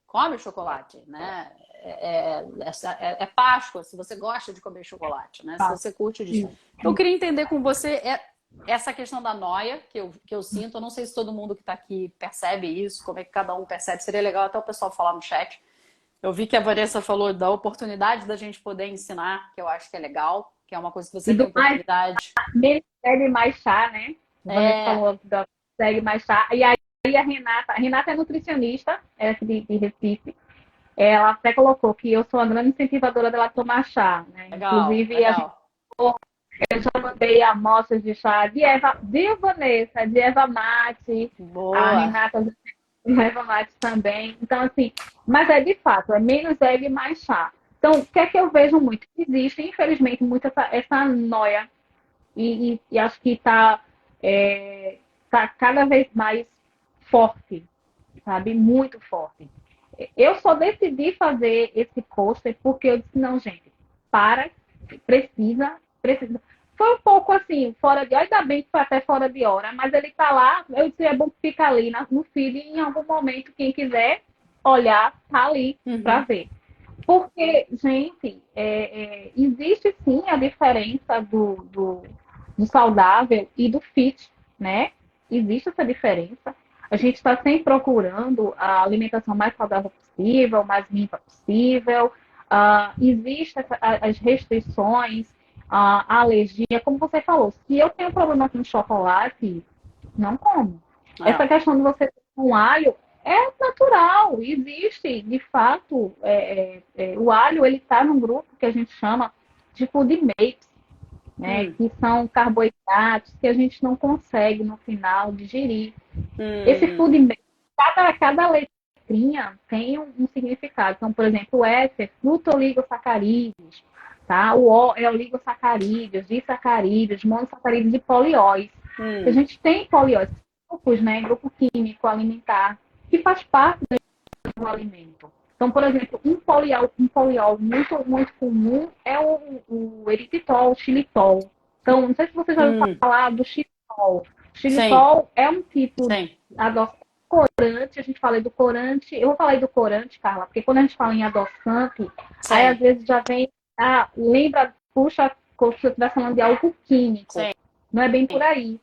come chocolate, né? É Páscoa, se você gosta de comer chocolate, né? Se Tá. você curte disso. Então eu queria entender com você essa questão da noia que eu sinto. Eu não sei se todo mundo que está aqui percebe isso, como é que cada um percebe. Seria legal até o pessoal falar no chat. Eu vi que a Vanessa falou da oportunidade da gente poder ensinar, que eu acho que é legal, que é uma coisa que você E tem do mais, oportunidade. menos segue mais chá, né? A Vanessa É, falou da segue mais chá. E aí a Renata é nutricionista, é aqui de Recife. Ela até colocou que eu sou a grande incentivadora dela tomar chá, né? legal, Inclusive, legal. eu já mandei amostras de chá de Vanessa, de Eva Mate, a Boa. Renata de Eva Mate também. Então, assim, mas é de fato, é menos erva e mais chá. Então, o que é que eu vejo muito? Existe, infelizmente, muito essa noia e acho que tá cada vez mais forte, sabe? Muito forte. Eu só decidi fazer esse pôster porque eu disse, não, gente, para, precisa. Foi um pouco assim, fora de hora, ainda bem que foi até fora de hora, mas ele tá lá, eu disse, é bom que fica ali no feed e em algum momento, quem quiser olhar, tá ali para Uhum. ver. Porque, gente, existe sim a diferença do saudável e do fit, né? Existe essa diferença. A gente está sempre procurando a alimentação mais saudável possível, mais limpa possível. Existem as restrições, a alergia, como você falou. Se eu tenho problema com chocolate, não como. É. Essa questão de você ter um alho é natural, existe, de fato, o alho ele está num grupo que a gente chama de food mates, né, Hum, que são carboidratos que a gente não consegue no final digerir. Esse hum, food mate, cada letrinha tem um significado. Então, por exemplo, o F é frutoligosacarídeos, tá? O O é oligosacarídeos, disacarídeos, monossacarídeos e polióis. A hum. gente tem polióis, grupos, né? Grupo químico, alimentar, que faz parte do alimento. Então, por exemplo, um poliol muito, muito comum é o eritritol, o xilitol. Então, não sei se você já ouviu Hum. falar do xilitol. O Sim, xilitol é um tipo de sim, corante, a gente fala do corante. Eu vou falar aí do corante, Carla, porque quando a gente fala em adoçante, aí às sim, vezes já vem, lembra, puxa, como se eu estivesse falando de algo químico. sim. Não é bem por aí.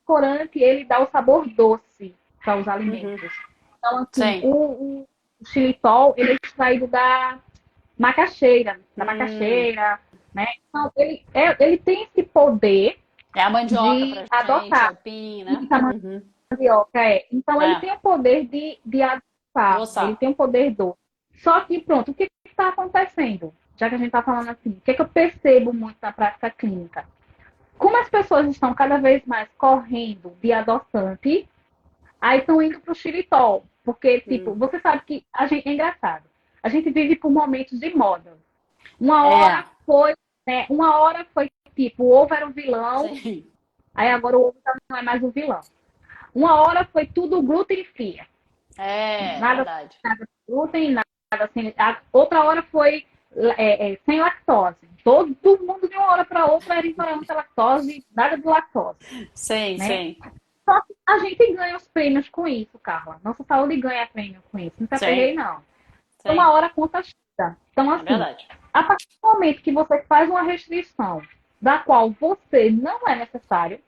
O corante, ele dá o sabor doce para os Uhum. alimentos. Então, assim, Sim. o xilitol, ele é extraído da Hum. macaxeira, né? Então, ele tem esse poder É a mandioca de pra gente, é adoçar. o pin, né? Isso, a Uhum. mandioca é. Então, ele É, tem o poder de adoçar, ele adoçar. tem o poder doce. Só que, pronto, o que está acontecendo? Já que a gente está falando assim, o que eu percebo muito na prática clínica? Como as pessoas estão cada vez mais correndo de adoçante, aí estão indo para o xilitol. Porque, tipo, Hum. você sabe que a gente é engraçado. A gente vive por momentos de moda. Uma É, hora foi, né? Uma hora foi tipo, o ovo era o vilão, sim. aí agora o ovo já não é mais o vilão. Uma hora foi tudo glúten free. É, Nada, verdade. nada de glúten, nada sem. Outra hora foi sem lactose. Todo mundo de uma hora para outra era intolerante à lactose, nada de lactose, Sim, né? sim, Só que a gente ganha os prêmios com isso, Carla. Nossa saúde ganha prêmio com isso. Não se sim, aperrei, não. sim. Uma hora a conta chega. Então, É assim, verdade. a partir do momento que você faz uma restrição da qual você não é necessário,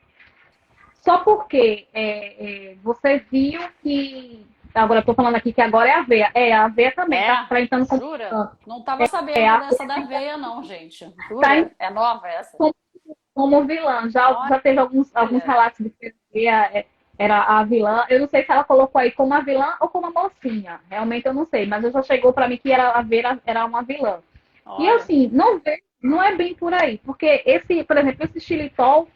só porque você viu que. Agora, eu estou falando aqui que agora é aveia. A aveia também É, está entrando como. jura? Não tava É, sabendo a dessa aveia da aveia, não, gente. está Jura? É nova essa? como vilã. Já teve alguns Olha. relatos de que era a vilã. Eu não sei se ela colocou aí como a vilã ou como a mocinha. Realmente eu não sei, mas já chegou para mim que a Vera era uma vilã. E Olha. assim, não é bem por aí, porque por exemplo, esse xilitol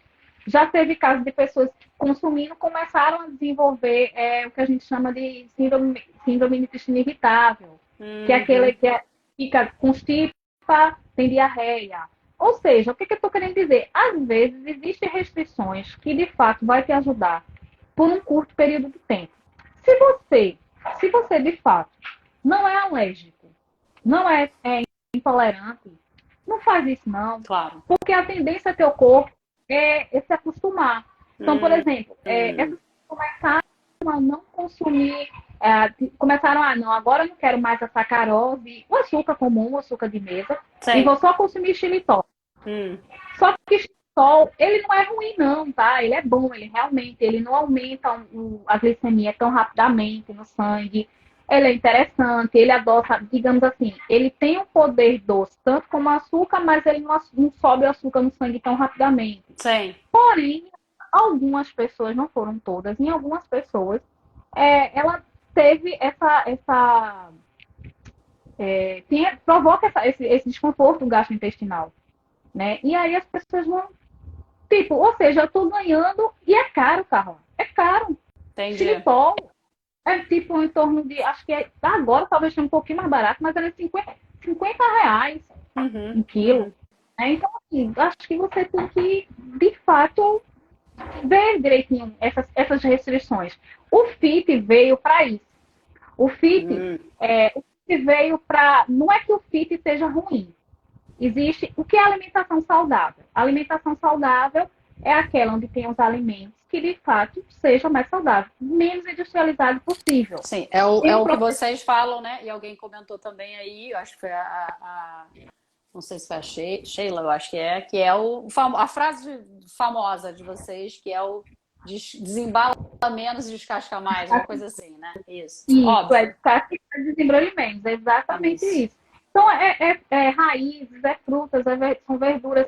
já teve casos de pessoas que consumindo começaram a desenvolver o que a gente chama de síndrome de intestino irritável, que é aquele Uhum. fica constipa, tem diarreia. Ou seja, o que eu estou querendo dizer? Às vezes existem restrições que de fato vai te ajudar por um curto período de tempo. Se você de fato não é alérgico, não é intolerante, não faz isso não. Claro. Porque a tendência do teu corpo é se acostumar. Então, por exemplo, essas pessoas começaram a não consumir, começaram a, não, agora eu não quero mais a sacarose, o açúcar comum, o açúcar de mesa, e Sim. vou só consumir xilitol. Só que xilitol, ele não é ruim não, tá? Ele é bom, ele realmente, ele não aumenta a glicemia tão rapidamente no sangue. Ele é interessante, ele adoça, digamos assim, ele tem um poder doce, tanto como o açúcar, mas ele não sobe o açúcar no sangue tão rapidamente. Sim. Porém, algumas pessoas, não foram todas, em algumas pessoas, ela teve provoca esse desconforto gastrointestinal, né? E aí as pessoas vão, tipo, ou seja, eu tô ganhando e é caro, Carla. É caro. Entendi. Xilitol é tipo em torno de, acho que agora talvez seja um pouquinho mais barato, mas era R$ 50 um quilo. Então, assim, acho que você tem que, de fato, ver direitinho essas restrições. O FIT veio para isso. O FIT, veio para. Não é que o FIT seja ruim. Existe. O que é alimentação saudável? A alimentação saudável é aquela onde tem os alimentos que de fato sejam mais saudáveis, menos industrializado possível. Sim, é o que vocês falam, né? E alguém comentou também aí, eu acho que foi não sei se foi a Sheila, eu acho que é a frase famosa de vocês, que é o desembala menos e descasca mais, uma coisa assim, né? Isso, óbvio. É descasca e desembrulhamentos, é exatamente isso. Então, raízes, frutas, são verduras.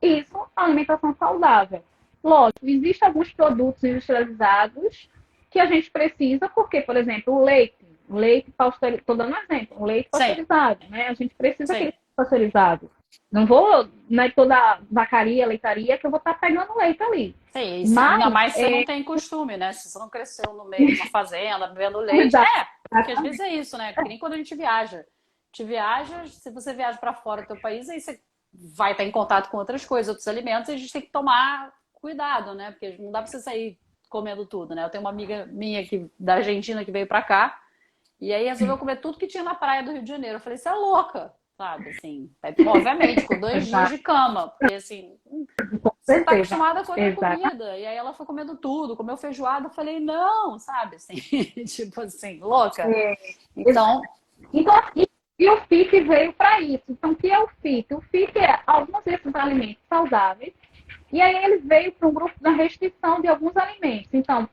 Isso é alimentação saudável. Lógico, existem alguns produtos industrializados que a gente precisa, porque, por exemplo, o leite pasteurizado, estou dando um exemplo, o leite pasteurizado, né? A gente precisa que ele seja pasteurizado. Não vou, não é toda vacaria, leitaria, que eu vou estar pegando leite ali. Sim, ainda mais se você não tem costume, né? Se você não cresceu no meio de uma fazenda, bebendo leite. Porque às vezes é isso, né? Porque nem quando a gente viaja. Se você viaja para fora do teu país, aí você vai estar em contato com outras coisas, outros alimentos, e a gente tem que tomar cuidado, né? Porque não dá pra você sair comendo tudo, né? Eu tenho uma amiga minha da Argentina que veio pra cá e aí resolveu comer tudo que tinha na praia do Rio de Janeiro. Eu falei, você é louca, sabe? Assim, obviamente, com 2 dias de cama, porque assim, você tá acostumada com outra comida. E aí ela foi comendo tudo, comeu feijoada. Eu falei, não, sabe? Assim, tipo assim, louca. Então, e o FIT veio para isso. Então, o que é o FIT? O FIT é alguns desses alimentos saudáveis. E aí ele veio para um grupo da restrição de alguns alimentos. Então,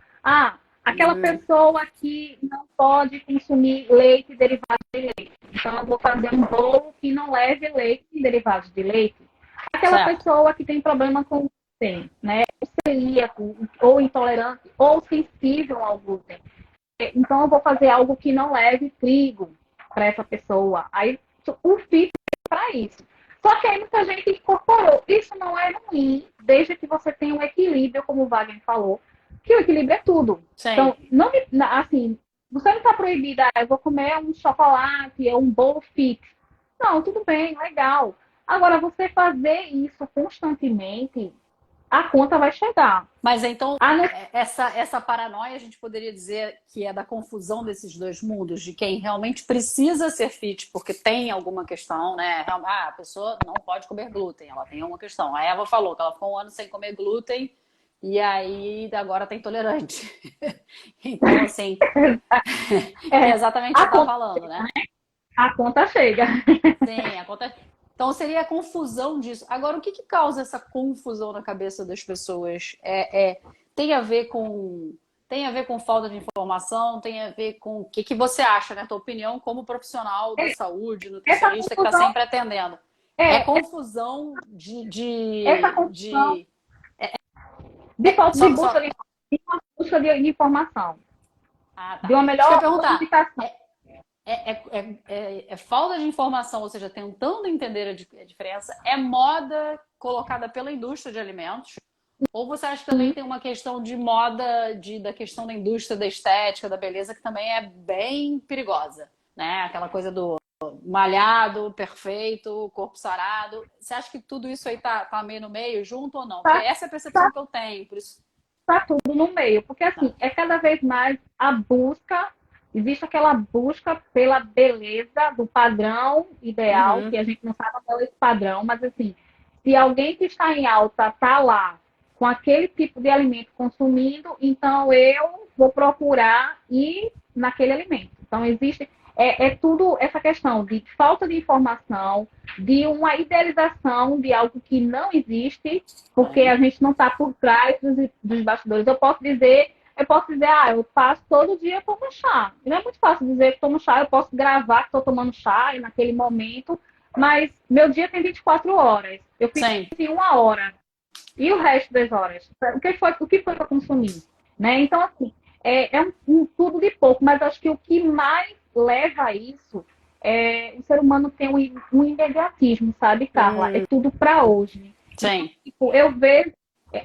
aquela pessoa que não pode consumir leite e derivados de leite. Então, eu vou fazer um bolo que não leve leite e derivados de leite. Aquela pessoa que tem problema com glúten, né? Celíaco, ou intolerante, ou sensível ao glúten. Então, eu vou fazer algo que não leve trigo para essa pessoa. Aí, o FIT é para isso. Só que aí muita gente incorporou. Isso não é ruim, desde que você tenha um equilíbrio, como o Wagner falou, que o equilíbrio é tudo. Sim. Então, assim, você não está proibida, eu vou comer um chocolate, um bolo fit. Não, tudo bem, legal. Agora, você fazer isso constantemente, a conta vai chegar. Mas então, essa paranoia a gente poderia dizer que é da confusão desses dois mundos, de quem realmente precisa ser fit porque tem alguma questão, né? A pessoa não pode comer glúten, ela tem alguma questão. A Eva falou que ela ficou 1 ano sem comer glúten e aí agora tá intolerante. Então, assim, é exatamente o que você tá falando, né? A conta chega. Sim, a conta. Então seria a confusão disso. Agora, o que causa essa confusão na cabeça das pessoas? Tem a ver com falta de informação? Tem a ver com o que você acha, né? Tua opinião como profissional da saúde, nutricionista que está sempre atendendo. Confusão de falta de busca de informação. Tá. De uma melhor comunicação. É falta de informação, ou seja, tentando entender a diferença, é moda colocada pela indústria de alimentos? Ou você acha que também tem uma questão de moda, da questão da indústria da estética, da beleza, que também é bem perigosa, né? Aquela coisa do malhado, perfeito, corpo sarado. Você acha que tudo isso aí tá meio no meio, junto ou não? Porque essa é a percepção que eu tenho, por isso... Tá tudo no meio, porque assim, é cada vez mais a busca existe aquela busca pela beleza do padrão ideal, Uhum. que a gente não sabe qual é esse padrão, mas assim, se alguém que está em alta está lá com aquele tipo de alimento consumindo, então eu vou procurar ir naquele alimento. Então existe tudo essa questão de falta de informação, de uma idealização de algo que não existe, porque a gente não está por trás dos bastidores. Eu posso dizer, eu passo todo dia, eu tomo chá. Não é muito fácil dizer que tomo chá, eu posso gravar que estou tomando chá naquele momento, mas meu dia tem 24 horas. Eu fiz Sim. em 1 hora. E o resto das horas? O que foi que eu consumi? Né? Então, assim, é um tudo de pouco, mas acho que o que mais leva a isso o ser humano tem um imediatismo, sabe, Carla? É tudo para hoje. Sim. Tipo, eu vejo,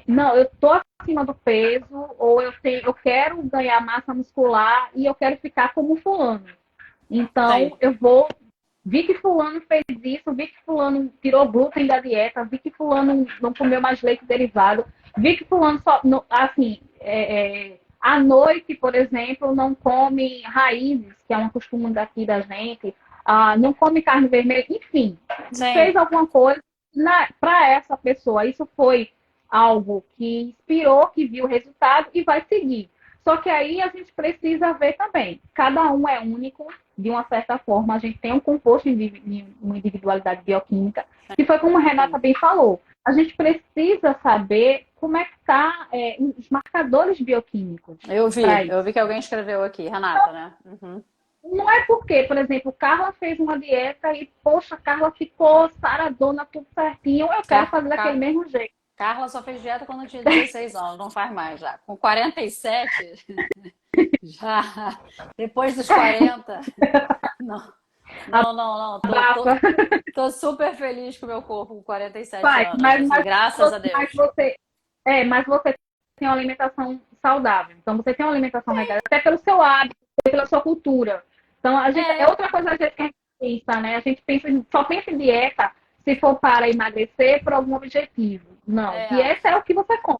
não, eu tô acima do peso, ou eu quero ganhar massa muscular e eu quero ficar como fulano. Então, Sim. eu vou. Vi que fulano fez isso, vi que fulano tirou glúten da dieta, vi que fulano não comeu mais leite derivado, vi que fulano só, assim, à noite, por exemplo, não come raízes, que é um costume daqui da gente, não come carne vermelha, enfim, Sim. fez alguma coisa para essa pessoa. Isso foi algo que inspirou, que viu o resultado e vai seguir. Só que aí a gente precisa ver também. Cada um é único, de uma certa forma. A gente tem um composto de uma individualidade bioquímica, que foi como a Renata bem falou. A gente precisa saber como é que está os marcadores bioquímicos para Eu isso. vi que alguém escreveu aqui, Renata, né? Uhum. Não é porque, por exemplo, Carla fez uma dieta e, poxa, Carla ficou saradona, tudo certinho. Eu quero Car fazer daquele Car mesmo jeito. Carla só fez dieta quando tinha 16 anos, não faz mais já. Com 47, já. Depois dos 40, não. Não, não, não. Abafa. Tô super feliz com o meu corpo com 47 Vai, anos, assim, graças a mas Deus. você, mas você tem uma alimentação saudável. Então, você tem uma alimentação regrada, até pelo seu hábito, pela sua cultura. Então, é É, outra coisa que a gente pensa, né? A gente só pensa em dieta se for para emagrecer por algum objetivo. Não, é. dieta é o que você come.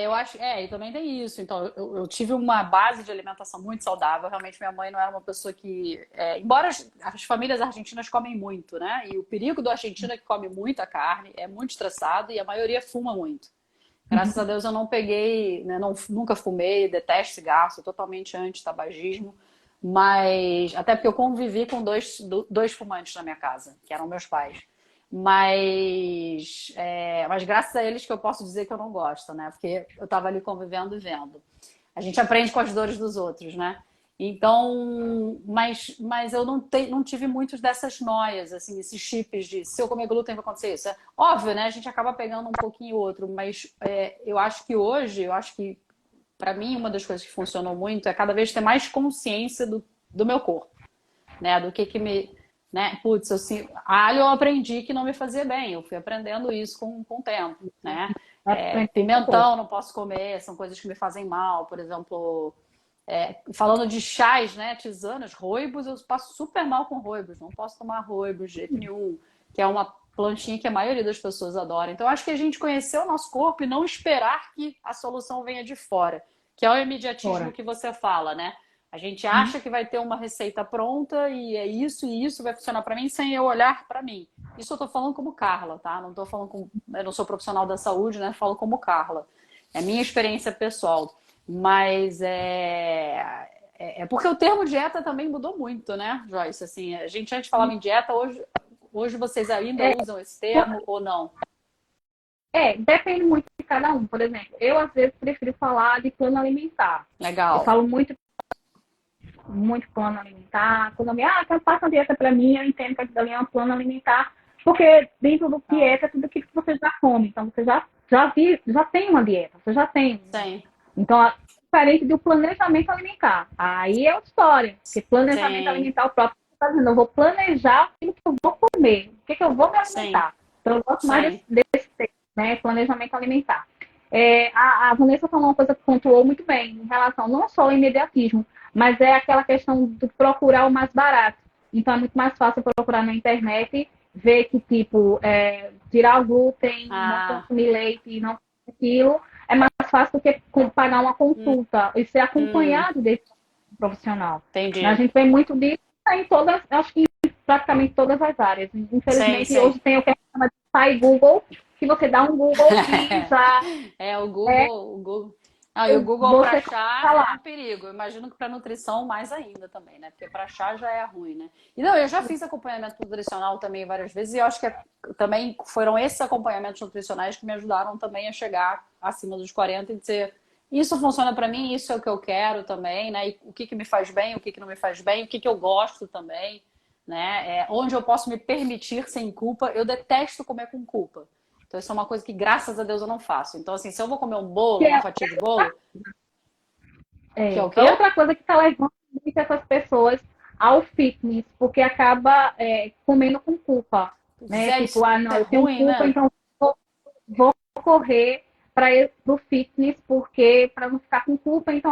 Eu acho, e também tem isso. Então, eu tive uma base de alimentação muito saudável. Realmente, minha mãe não era uma pessoa que, embora as famílias argentinas comem muito, né? E o perigo do argentino é que come muita carne, é muito estressado e a maioria fuma muito. Graças a Deus eu não peguei, né, nunca fumei, detesto cigarro, sou totalmente anti-tabagismo. Mas, até porque eu convivi com dois fumantes na minha casa, que eram meus pais. Mas graças a eles que eu posso dizer que eu não gosto, né? Porque eu estava ali convivendo e vendo. A gente aprende com as dores dos outros, né? Então, mas eu não tive muitos dessas noias, assim, esses chips de se eu comer glúten vai acontecer isso. É óbvio, né? A gente acaba pegando um pouquinho outro, mas eu acho que hoje, para mim, uma das coisas que funcionou muito é cada vez ter mais consciência do meu corpo, né? Do que me, né? Putz, assim, alho eu aprendi que não me fazia bem. Eu fui aprendendo isso com o tempo, né? Pimentão não posso comer, são coisas que me fazem mal. Por exemplo, falando de chás, né? Tisanas, roibos, eu passo super mal com roibos. Não posso tomar roibos de jeito nenhum, que é uma planchinha que a maioria das pessoas adora. Então, acho que a gente conhecer o nosso corpo e não esperar que a solução venha de fora, que é o imediatismo Fora. que você fala, né? A gente acha que vai ter uma receita pronta e isso vai funcionar para mim sem eu olhar para mim. Isso eu tô falando como Carla, tá? Não tô falando como, eu não sou profissional da saúde, né? Falo como Carla. É minha experiência pessoal. Mas é porque o termo dieta também mudou muito, né, Joyce? Assim, a gente antes falava em dieta, hoje vocês ainda É, usam esse termo ou não? depende muito de cada um. Por exemplo, eu às vezes prefiro falar de plano alimentar. Eu Legal. falo muito plano alimentar. Quando alguém, então passa uma dieta para mim, eu entendo que aquilo ali é um plano alimentar, porque dentro do dieta é tudo aquilo que você já come. Então você já tem uma dieta, você já tem. Sim, Então, é diferente do planejamento alimentar. Aí é outra história. Porque planejamento sim, alimentar, o próprio está dizendo, eu vou planejar aquilo que eu vou comer, o que eu vou me sim, alimentar. Então, eu gosto mais sim. desse texto, né? Planejamento alimentar. A Vanessa falou uma coisa que pontuou muito bem em relação não só ao imediatismo, mas é aquela questão de procurar o mais barato. Então, é muito mais fácil procurar na internet, ver que, tipo, tirar o glúten, não Ah, consumir leite, não consumir aquilo, é mais fácil do que pagar uma consulta e ser hum, acompanhado desse. profissional. Entendi. A gente vê muito disso em todas, acho que em praticamente todas as áreas. Infelizmente, Sim. hoje tem o que a gente chama de pai Google, que você dá um Google e já É, é, o Google. Ah, e o Google para você achar é falar. um perigo. Eu imagino que para nutrição mais ainda também, né? Porque para achar já é ruim, né? E não, eu já fiz acompanhamento nutricional também várias vezes e eu acho que também foram esses acompanhamentos nutricionais que me ajudaram também a chegar acima dos 40 e dizer, isso funciona para mim, isso é o que eu quero também, né? E o que que me faz bem, o que que não me faz bem, o que que eu gosto também, né? Onde eu posso me permitir sem culpa. Eu detesto comer com culpa. Então, isso é uma coisa que, graças a Deus, eu não faço. Então, assim, se eu vou comer um Que bolo, uma fatia de bolo, que é o é quê? outra coisa que está levando muito essas pessoas ao fitness, porque acaba comendo com culpa, Pois né? é, isso Tipo, ah, não, é eu tenho ruim, culpa, né? então vou correr para ir pro fitness, porque para não ficar com culpa, então,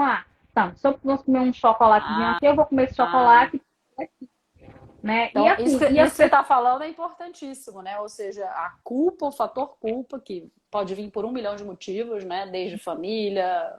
tá, se eu posso comer um chocolatezinho Ah, aqui, eu vou comer esse ah. chocolate, né? E Então, assim, e isso as que você pessoas, está falando é importantíssimo, né? Ou seja, a culpa, o fator culpa, que pode vir por um milhão de motivos, né? Desde família,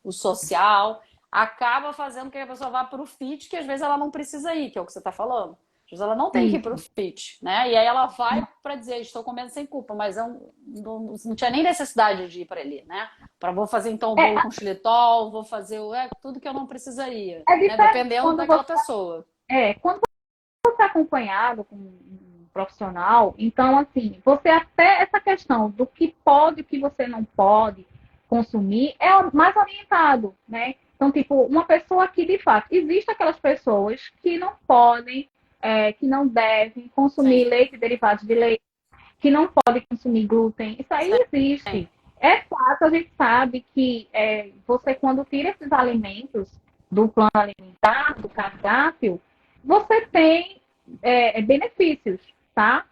o social, acaba fazendo com que a pessoa vá para o fit, que às vezes ela não precisa ir, que é o que você está falando. Às vezes ela não tem que ir para o isso, fit, né? E aí ela vai para dizer, estou comendo sem culpa, mas eu não tinha nem necessidade de ir para ali, né? Para vou fazer então o bolo é, com xilitol, vou fazer tudo que eu não precisaria, é né? diferente Dependendo daquela pessoa. quando você é acompanhado com um profissional, então, assim, você até essa questão do que pode e o que você não pode consumir é mais orientado, né? Então, tipo, uma pessoa que, de fato, existe aquelas pessoas que não podem, que não devem consumir Sim, leite e derivados de leite, que não podem consumir glúten. Isso aí sim. existe. É fato, a gente sabe que você, quando tira esses alimentos do plano alimentar, do cardápio, você tem benefícios, tá?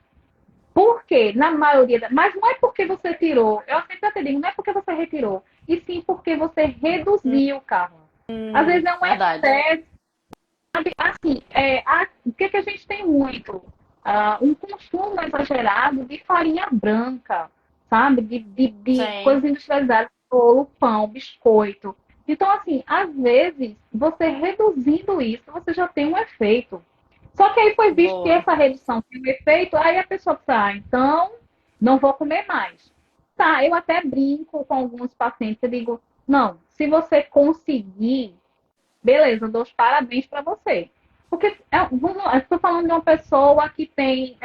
Por quê? Na maioria mas não é porque você tirou, eu sempre até digo, não é porque você retirou, e sim porque você reduziu, Carla. Às vezes é um Verdade. excesso, sabe? Assim, o que, que a gente tem muito? Um consumo exagerado de farinha branca, sabe? De Sim. coisas industrializadas, bolo, pão, biscoito. Então, assim, às vezes, você reduzindo isso, você já tem um efeito. Só que aí foi visto que Boa. essa redução tem um efeito, aí a pessoa pensa, então não vou comer mais. Tá, eu até brinco com alguns pacientes, eu digo, não, se você conseguir, beleza, eu dou os parabéns para você. Porque eu estou falando de uma pessoa que tem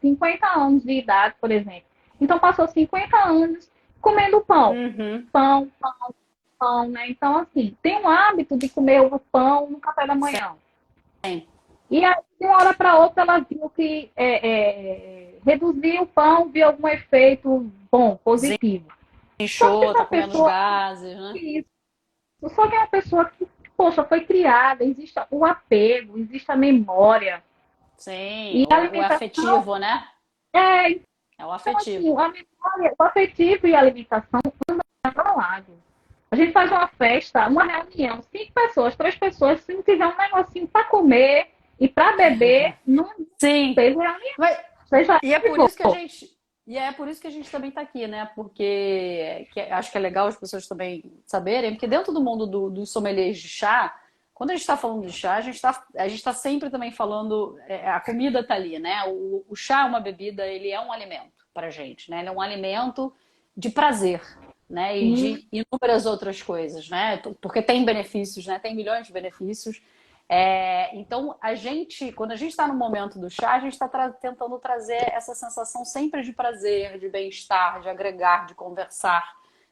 50 anos de idade, por exemplo. Então passou 50 anos comendo pão. Uhum. Pão, pão, né? Então, assim, tem um hábito de comer o pão no café da Sim. manhã. E aí, de uma hora para outra, ela viu que reduzir o pão viu algum efeito bom, positivo. Só que Inchou, essa tá comendo os pessoa, gases, né? isso, só que é uma pessoa que, poxa, foi criada, existe o apego, existe a memória. Sim, E a o alimentação afetivo, né? é, É o então, assim, afetivo. a memória, o afetivo e a alimentação andam para lado. A gente faz uma festa, uma reunião, 5 pessoas, 3 pessoas, se não tiver um negocinho para comer e para beber, não Sim. teve reunião. Mas, Seja e é que por for. isso que a gente. E é por isso que a gente também está aqui, né? Porque acho que é legal as pessoas também saberem, porque dentro do mundo dos sommeliers de chá, quando a gente está falando de chá, a gente tá sempre também falando, a comida está ali, né? O chá é uma bebida, ele é um alimento para gente, né? Ele é um alimento de prazer, né? E Sim, de inúmeras outras coisas, né? Porque tem benefícios, né? Tem milhões de benefícios. Então, quando a gente está no momento do chá, a gente está tentando trazer essa sensação sempre de prazer, de bem-estar, de agregar, de conversar,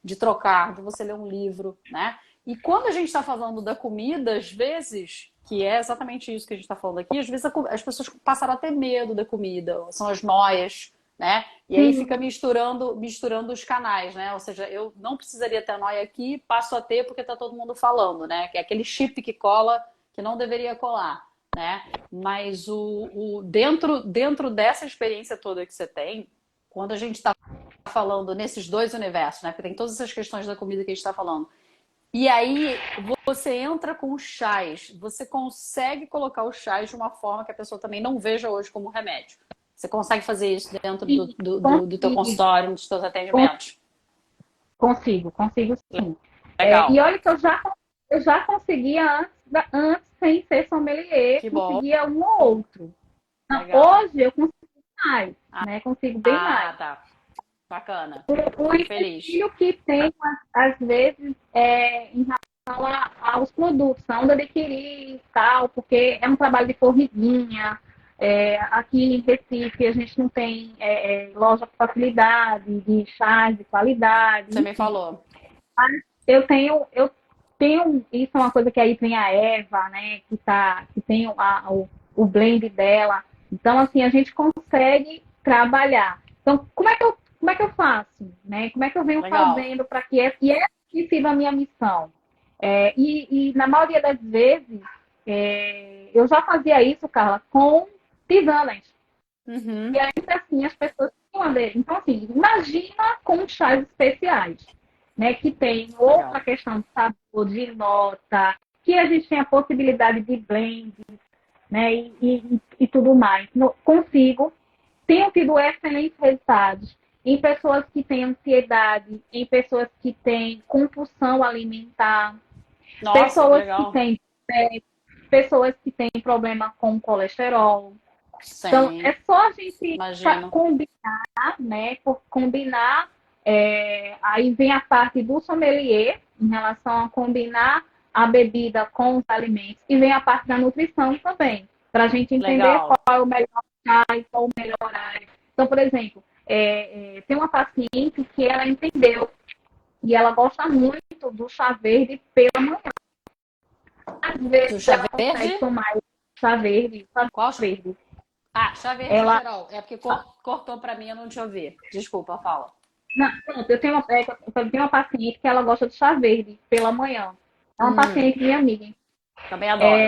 de trocar, de você ler um livro, né? E quando a gente está falando da comida, às vezes, que é exatamente isso que a gente está falando aqui, às vezes as pessoas passaram a ter medo da comida, são as noias, né? E aí fica sim, misturando os canais, né? Ou seja, eu não precisaria ter noia aqui, passo a ter porque está todo mundo falando, né? Que é aquele chip que cola que não deveria colar, né? Mas dentro dessa experiência toda que você tem, quando a gente está falando nesses dois universos, né? Porque tem todas essas questões da comida que a gente está falando. E aí você entra com os chás, você consegue colocar os chás de uma forma que a pessoa também não veja hoje como remédio. Você consegue fazer isso dentro do, sim, do, do, do teu consigo, consultório, dos teus atendimentos. consigo sim. E Legal. olha que eu já conseguia antes antes, sem ser sommelier, Que bom. conseguia um ou outro. Legal. Hoje eu consigo mais, né? Consigo bem mais. Tá. Bacana. O Fico feliz. empecilho que tem, às vezes, em relação aos produtos, aonde adquirir e tal, porque é um trabalho de formiguinha. Aqui em Recife a gente não tem loja com facilidade de chás de qualidade, Você me enfim. falou. Eu tenho, isso é uma coisa que aí tem a Eva, né, que tem o blend dela. Então, assim, a gente consegue trabalhar. Então, como é que eu faço, né? Como é que eu venho Legal. fazendo para que essa que sirva a minha missão? E na maioria das vezes, eu já fazia isso, Carla, com tisanas. E Uhum. ainda assim as pessoas tinham a ver. Então, assim, imagina com chás especiais, né? Que tem outra Legal. questão de sabor, de nota, que a gente tem a possibilidade de blend, né? E tudo mais. Consigo, tenho tido excelentes resultados em pessoas que têm ansiedade, em pessoas que têm compulsão alimentar, Nossa, que pessoas que legal. têm pessoas que têm problema com colesterol. Então, é Sim, só a gente imagino. combinar, né? Por combinar, aí vem a parte do sommelier, em relação a combinar a bebida com os alimentos, e vem a parte da nutrição também, para a gente entender qual Legal. é o melhor chá e qual o melhor horário. Então, por exemplo, tem uma paciente que ela entendeu e ela gosta muito do chá verde pela manhã. Às Do vezes chá ela verde? consegue tomar chá Qual chá? verde. Ah, chá verde em Ela geral. É porque cortou pra mim, eu não te ouvi. Desculpa, fala. Não, pronto, eu tenho uma paciente que ela gosta de chá verde pela manhã. É uma Hum, paciente minha amiga. também adoro.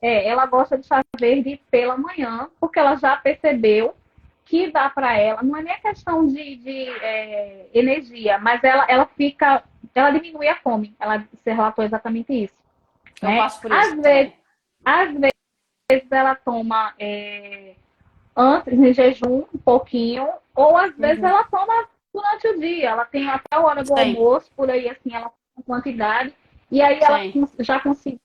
Ela gosta de chá verde pela manhã, porque ela já percebeu que dá para ela, não é nem a questão de energia, mas ela diminui a fome. Você relatou exatamente isso, Eu né? passo por isso Às vezes ela toma antes, em jejum, um pouquinho, ou às vezes também. ela toma durante o dia. Ela tem até a hora do Sim, almoço, por aí assim, ela tem quantidade. E aí ela sim. já conseguiu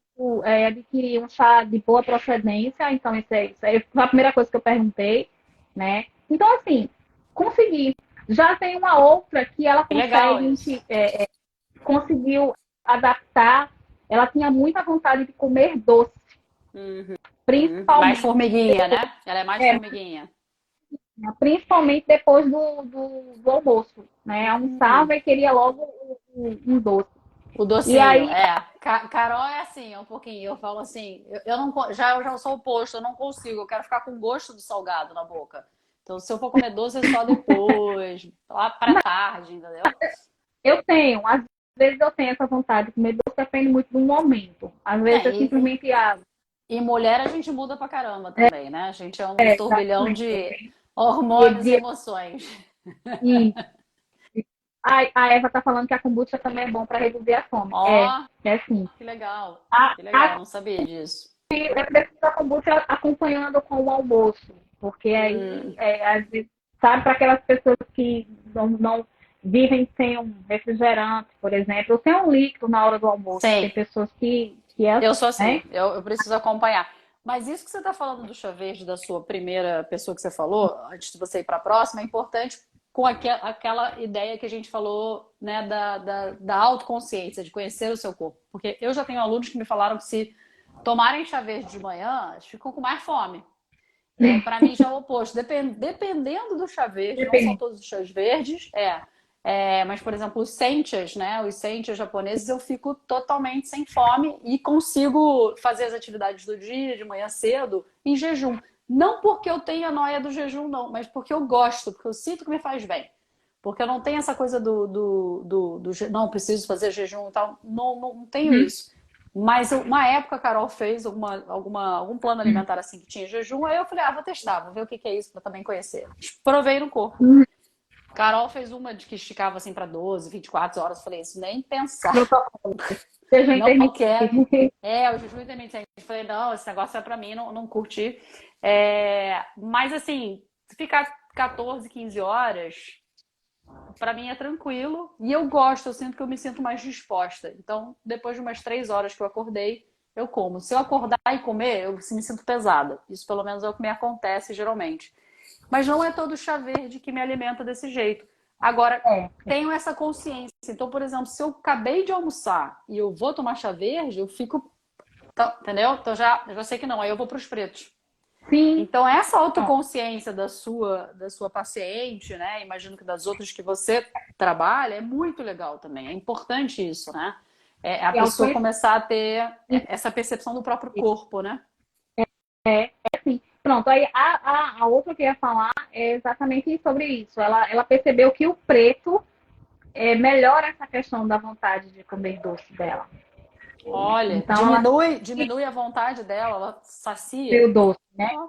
adquirir um chá de boa procedência. Então, isso aí foi a primeira coisa que eu perguntei, né? Então, assim, consegui. Já tem uma outra que ela Que legal consegue, isso. conseguiu adaptar. Ela tinha muita vontade de comer doce, Uhum. Mais principalmente formiguinha, né? Ela é mais é, formiguinha. principalmente depois do almoço, né? Hum. Almoçava e queria logo um doce. O E docinho, aí, é. Carol é assim, é um pouquinho. Eu falo assim, eu não, eu já sou o oposto, eu não consigo. Eu quero ficar com gosto do salgado na boca. Então, se eu for comer doce, é só depois, lá pra tarde, entendeu? às vezes eu tenho essa vontade de comer doce, depende muito do momento. Às vezes É, é simplesmente água. e mulher a gente muda pra caramba também, né? A gente é um turbilhão Exatamente. de hormônios e De, emoções. e a Eva tá falando que a kombucha também é bom para reduzir a fome. Ó, É sim. que legal. A, Que legal, a, não sabia disso. eu preciso da kombucha acompanhando com o almoço, porque aí, Hum, às vezes, sabe, para aquelas pessoas que não vivem sem um refrigerante, por exemplo, ou sem um líquido na hora do almoço. sim, Tem pessoas que é eu assim, sou né? assim, eu preciso acompanhar. Mas isso que você está falando do chá verde, da sua primeira pessoa que você falou, antes de você ir para a próxima, é importante com aquela ideia que a gente falou, né, da autoconsciência, de conhecer o seu corpo. Porque eu já tenho alunos que me falaram que se tomarem chá verde de manhã, eles ficam com mais fome. Para mim já é o oposto. Dependendo do chá verde, não são Depende. todos os chás verdes, mas, por exemplo, os senchas, né? Os senchas japoneses, eu fico totalmente sem fome e consigo fazer as atividades do dia, de manhã cedo, em jejum. Não porque eu tenha noia do jejum, não, mas porque eu gosto, porque eu sinto que me faz bem. Porque eu não tenho essa coisa não, preciso fazer jejum e tal. Não, não tenho Uhum. isso. Mas uma época a Carol fez algum plano alimentar assim que tinha jejum, aí eu falei, vou testar, vou ver o que que é isso para também conhecer. Provei no corpo. Uhum. Carol fez uma de que esticava assim para 12, 24 horas. Eu falei, isso nem pensar. Protocolo. Seja Não quero. intermitente. O jejum intermitente. Eu falei, não, esse negócio é para mim, não, não curti. Mas assim, se ficar 14, 15 horas, para mim é tranquilo. E eu gosto, eu sinto que eu me sinto mais disposta. Então, depois de umas 3 horas que eu acordei, eu como. Se eu acordar e comer, eu me sinto pesada. Isso pelo menos é o que me acontece geralmente. Mas não é todo chá verde que me alimenta desse jeito. Agora, É, tenho essa consciência. Então, por exemplo, se eu acabei de almoçar e eu vou tomar chá verde, eu fico. Então, entendeu? Então já sei que não. Aí eu vou para os pretos. sim, Então, essa pronto. autoconsciência da sua paciente, né? Imagino que das outras que você trabalha, é muito legal também. É importante isso, né? É a E pessoa autoestima, começar a ter essa percepção do próprio corpo, né? assim. Pronto, aí a outra que eu ia falar é exatamente sobre isso. Ela percebeu que o preto melhora essa questão da vontade de comer doce dela. Olha, Então, ela diminui a vontade dela, ela tem sacia. o doce, né? Ó,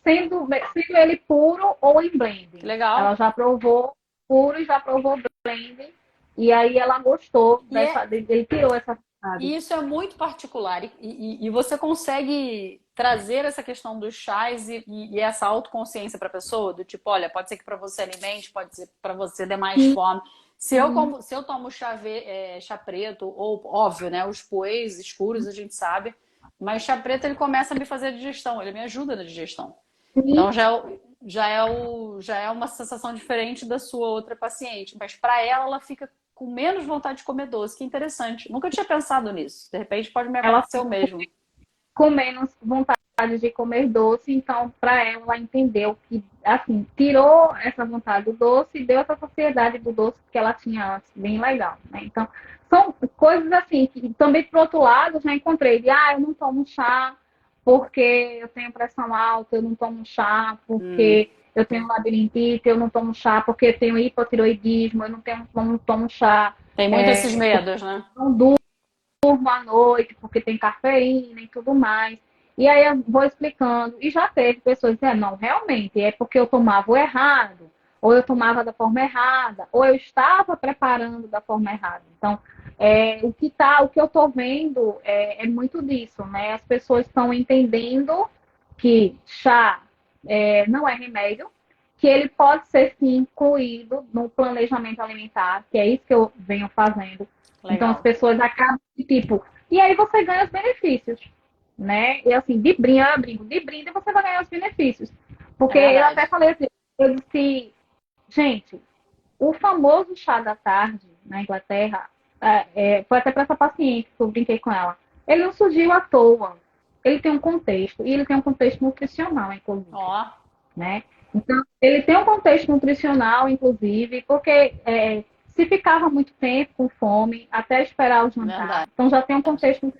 Sendo ele puro ou em que blend. Ela legal. já provou puro e já provou blend. E aí ela gostou E é, ele tirou essa vontade. E isso é muito particular. E você consegue trazer essa questão dos chás e essa autoconsciência para a pessoa, do tipo, olha, pode ser que para você alimente, pode ser para você dê mais Sim, fome. Se eu tomo chá preto, ou óbvio, né? Os poês escuros a gente sabe, mas chá preto ele começa a me fazer a digestão, ele me ajuda na digestão. sim. Então já é uma sensação diferente da sua outra paciente. Mas para ela, ela fica com menos vontade de comer doce. Que interessante. Nunca tinha pensado nisso. De repente pode me Ela acontecer o mesmo. com menos vontade de comer doce, então para ela entendeu que assim, tirou essa vontade do doce e deu essa saciedade do doce que ela tinha antes, bem legal, né? Então, são coisas assim que também por outro lado já encontrei de eu não tomo chá porque eu tenho pressão alta, eu não tomo chá Hum, porque eu tenho labirintite, eu não tomo chá porque eu tenho hipotiroidismo, eu não tomo chá tem muito esses porque medos, né? eu não durmo à noite porque tem cafeína e tudo mais. E aí eu vou explicando. E já teve pessoas dizendo, não, realmente, é porque eu tomava o errado, ou eu tomava da forma errada, ou eu estava preparando da forma errada. Então, o que eu estou vendo é muito disso, né? As pessoas estão entendendo que chá não é remédio, que ele pode ser sim incluído no planejamento alimentar, que é isso que eu venho fazendo. Então as Legal. pessoas acabam tipo, e aí você ganha os benefícios, né? E assim, de brinde você vai ganhar os benefícios. É Porque eu até verdade. falei assim, eu disse, gente, o famoso chá da tarde na Inglaterra, foi até para essa paciente que eu brinquei com ela. Ele não surgiu à toa. Ele tem um contexto, e ele tem um contexto nutricional, inclusive, Ó, né? Então, ele tem um contexto nutricional, inclusive, porque se ficava muito tempo com fome, até esperar o jantar, verdade. então já tem um contexto.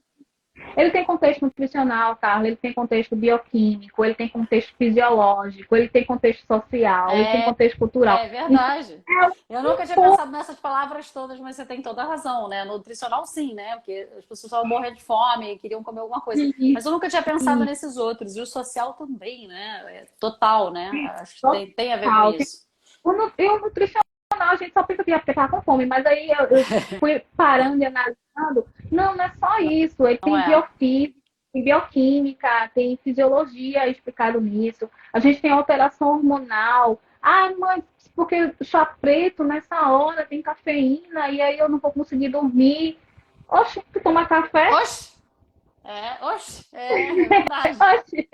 Ele tem contexto nutricional, Carla, ele tem contexto bioquímico, ele tem contexto fisiológico, ele tem contexto social, ele tem É, contexto cultural. é Então, verdade. Eu um nunca tinha pouco pensado nessas palavras todas, mas você tem toda a razão, né? Nutricional, sim, né? Porque as pessoas estavam morrendo de fome e queriam comer alguma coisa. Mas eu nunca tinha pensado nesses outros. E o social também, né? É total, né? Acho que tem a ver com total. isso. E o nutricional, a gente só pensa que é porque tá com fome, mas aí eu fui parando e analisando. Não é só isso. Ele Não tem é? biofísica, tem bioquímica, tem fisiologia explicado nisso. A gente tem alteração hormonal. Mas porque chá preto nessa hora tem cafeína e aí eu não vou conseguir dormir. Oxe, tu toma café? Oxe! É verdade. Oxe,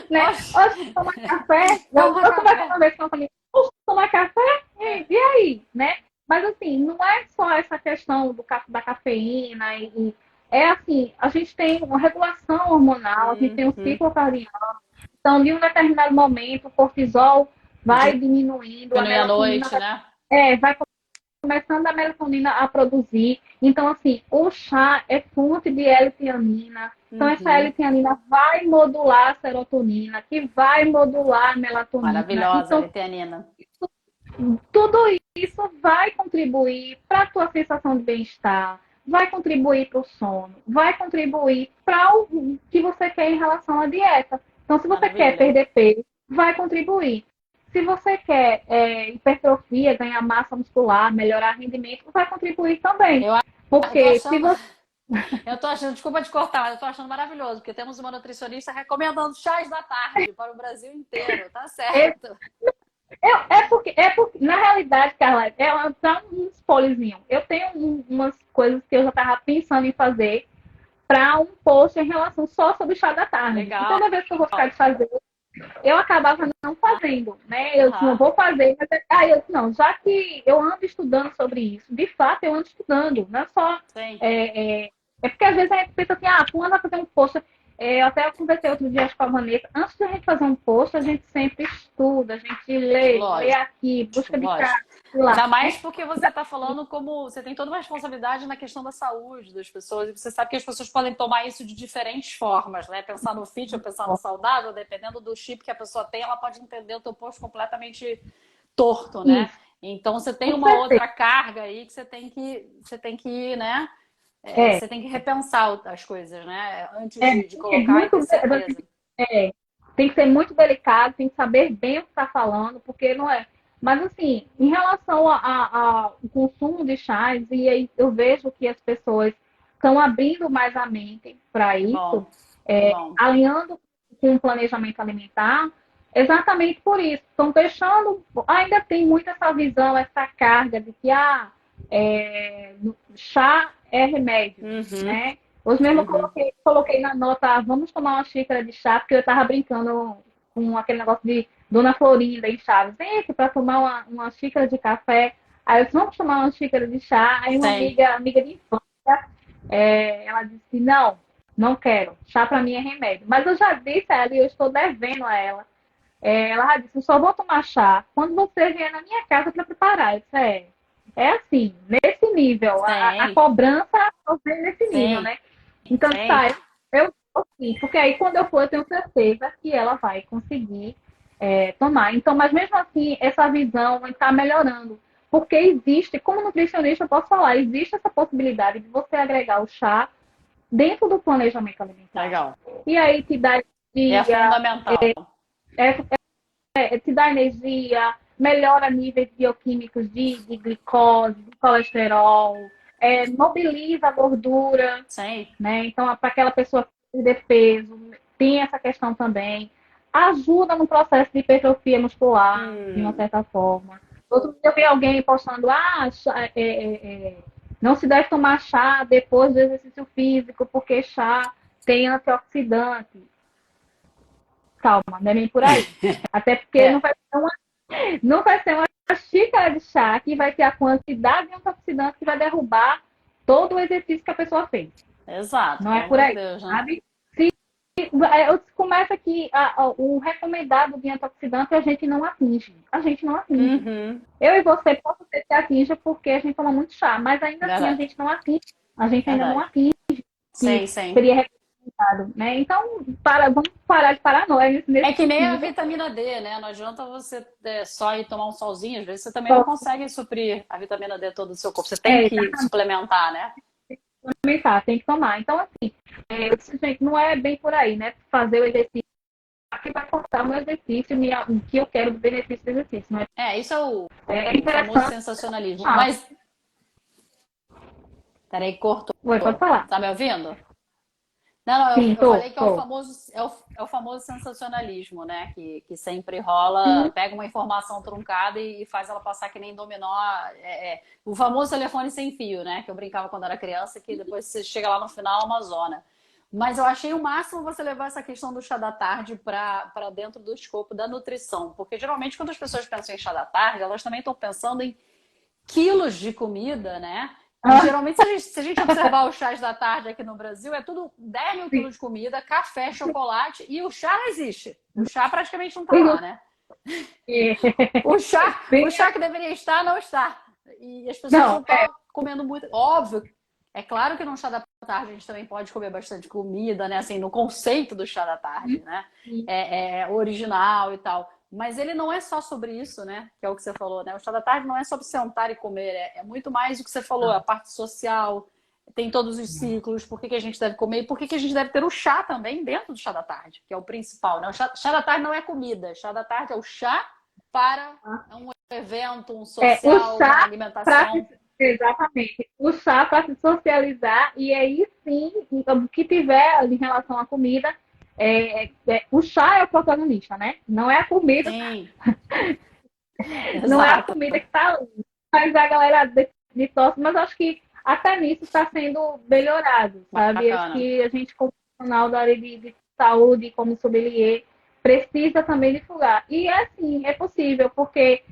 né? Oxe! Oxe, tomar café. Toma Eu converso café. uma vez com a família, oxe, tomar café? É. E aí, né? Mas assim, não é só essa questão da cafeína é assim, a gente tem uma regulação hormonal, a gente tem um Uhum. ciclo cardiano. Então, de um determinado momento, o cortisol vai diminuindo, a Diminuir a melatonina noite, né? vai começando a melatonina a produzir. Então, assim, o chá é fonte de L-teanina. Então, essa Uhum. L-teanina vai modular a serotonina, que vai modular a melatonina. Maravilhosa, Então, Litianina. tudo isso vai contribuir para a tua sensação de bem-estar, vai contribuir para o sono, vai contribuir para o que você quer em relação à dieta. Então, se você quer Maravilha. perder peso, vai contribuir. Se você quer hipertrofia, ganhar massa muscular, melhorar rendimento, vai contribuir também. Eu tô Porque se achando, você. eu tô achando, desculpa te cortar, mas eu tô achando maravilhoso, porque temos uma nutricionista recomendando chás da tarde para o Brasil inteiro, tá É, certo? porque, na realidade, Carla, só um spoilerzinho. Eu tenho umas coisas que eu já estava pensando em fazer para um post em relação só sobre chá da tarde. Legal. E toda vez que eu vou ficar de fazer, eu acabava não fazendo, né? Eu não vou fazer, mas aí eu não, já que eu ando estudando sobre isso, de fato eu ando estudando, não é só. É porque às vezes a gente pensa assim, fulano vai fazer um post. Eu até conversei outro dia com a Vanessa, antes da gente fazer um post, a gente sempre estuda, a gente lê aqui, busca de cá. Ainda mais porque você está falando como você tem toda uma responsabilidade na questão da saúde das pessoas, e você sabe que as pessoas podem tomar isso de diferentes formas, né? Pensar no fit ou pensar no saudável, dependendo do chip que a pessoa tem, ela pode entender o teu post completamente torto, né? Isso. Então você tem uma outra carga aí que você tem que, né? Você tem que repensar as coisas, né? Antes de colocar e ter certeza. Tem que ser muito delicado, tem que saber bem o que está falando, porque não é. Mas, assim, em relação ao consumo de chás, e aí eu vejo que as pessoas estão abrindo mais a mente para isso, alinhando com o planejamento alimentar, exatamente por isso. Estão deixando. Ainda tem muito essa visão, essa carga de que chá é remédio, né? Hoje mesmo eu coloquei na nota, vamos tomar uma xícara de chá, porque eu estava brincando com aquele negócio de Dona Florinda em Chaves. Vem aqui para tomar uma xícara de café. Aí eu disse, vamos tomar uma xícara de chá. Aí uma amiga de infância, ela disse, não quero. Chá para mim é remédio. Mas eu já disse a ela e eu estou devendo a ela. Ela já disse, eu só vou tomar chá quando você vier na minha casa para preparar. Eu disse, é assim, nesse nível. A cobrança é nesse nível, né? Então, eu sim, porque aí quando eu for, eu tenho certeza que ela vai conseguir tomar. Então, mas mesmo assim, essa visão está melhorando. Porque existe, como nutricionista, eu posso falar, existe essa possibilidade de você agregar o chá dentro do planejamento alimentar. Legal. E aí te dá energia. É fundamental. Te dá energia, melhora níveis bioquímicos de glicose, de colesterol, mobiliza a gordura. Sim. Né? Então, para aquela pessoa que perder peso, tem essa questão também. Ajuda no processo de hipertrofia muscular, de uma certa forma. Outro dia eu vi alguém postando, não se deve tomar chá depois do exercício físico, porque chá tem antioxidante. Calma, não é nem por aí. Até porque não vai ser uma xícara de chá que vai ter a quantidade de antioxidante que vai derrubar todo o exercício que a pessoa fez. Exato. Não é por aí, Deus, né? Sabe? Começa que o recomendado de antioxidante a gente não atinge. A gente não atinge. Eu e você posso ser que atinja porque a gente toma muito chá, mas ainda assim a gente não atinge. A gente ainda não atinge. Sim. Seria recomendado, né? Então, vamos parar de paranoia. É que nem a vitamina D, né? Não adianta você só ir tomar um solzinho, às vezes você também não consegue suprir a vitamina D todo do seu corpo. Você tem que suplementar, né? Tem que tomar. Então, assim, gente, não é bem por aí, né? Fazer o exercício. Aqui vai contar o meu exercício, o que eu quero do benefício do exercício. Não é? Isso é o famoso sensacionalismo. Mas. Peraí, cortou. Oi, pode falar. Tá me ouvindo? Não, eu falei que é o famoso sensacionalismo, né? Que sempre rola, pega uma informação truncada e faz ela passar que nem dominó. O famoso telefone sem fio, né? Que eu brincava quando era criança, que depois você chega lá no final, uma zona. Mas eu achei o máximo você levar essa questão do chá da tarde para dentro do escopo da nutrição. Porque geralmente quando as pessoas pensam em chá da tarde, elas também estão pensando em quilos de comida, né? Geralmente, se a gente observar os chás da tarde aqui no Brasil, é tudo 10 mil quilos de comida, café, chocolate, e o chá não existe. O chá praticamente não está lá, né? O chá que deveria estar, não está. E as pessoas não estão comendo muito. Óbvio, é claro que no chá da tarde a gente também pode comer bastante comida, né? Assim, no conceito do chá da tarde, né? É original e tal. Mas ele não é só sobre isso, né? Que é o que você falou, né? O chá da tarde não é sobre sentar e comer, é muito mais o que você falou, a parte social, tem todos os ciclos, por que a gente deve comer e por que a gente deve ter o chá também dentro do chá da tarde, que é o principal, né? O chá da tarde não é comida, chá da tarde é o chá para um evento, um social, uma alimentação. Exatamente. O chá para se socializar e aí sim, o que tiver em relação à comida, o chá é o protagonista, né? Não é a comida. Sim. Não é a comida que está ali. Mas a galera de tosse, mas acho que até nisso está sendo melhorado, sabe? Acho Bacana. que a gente, como profissional da área de saúde, como sommelier, precisa também divulgar. E é assim, é possível, porque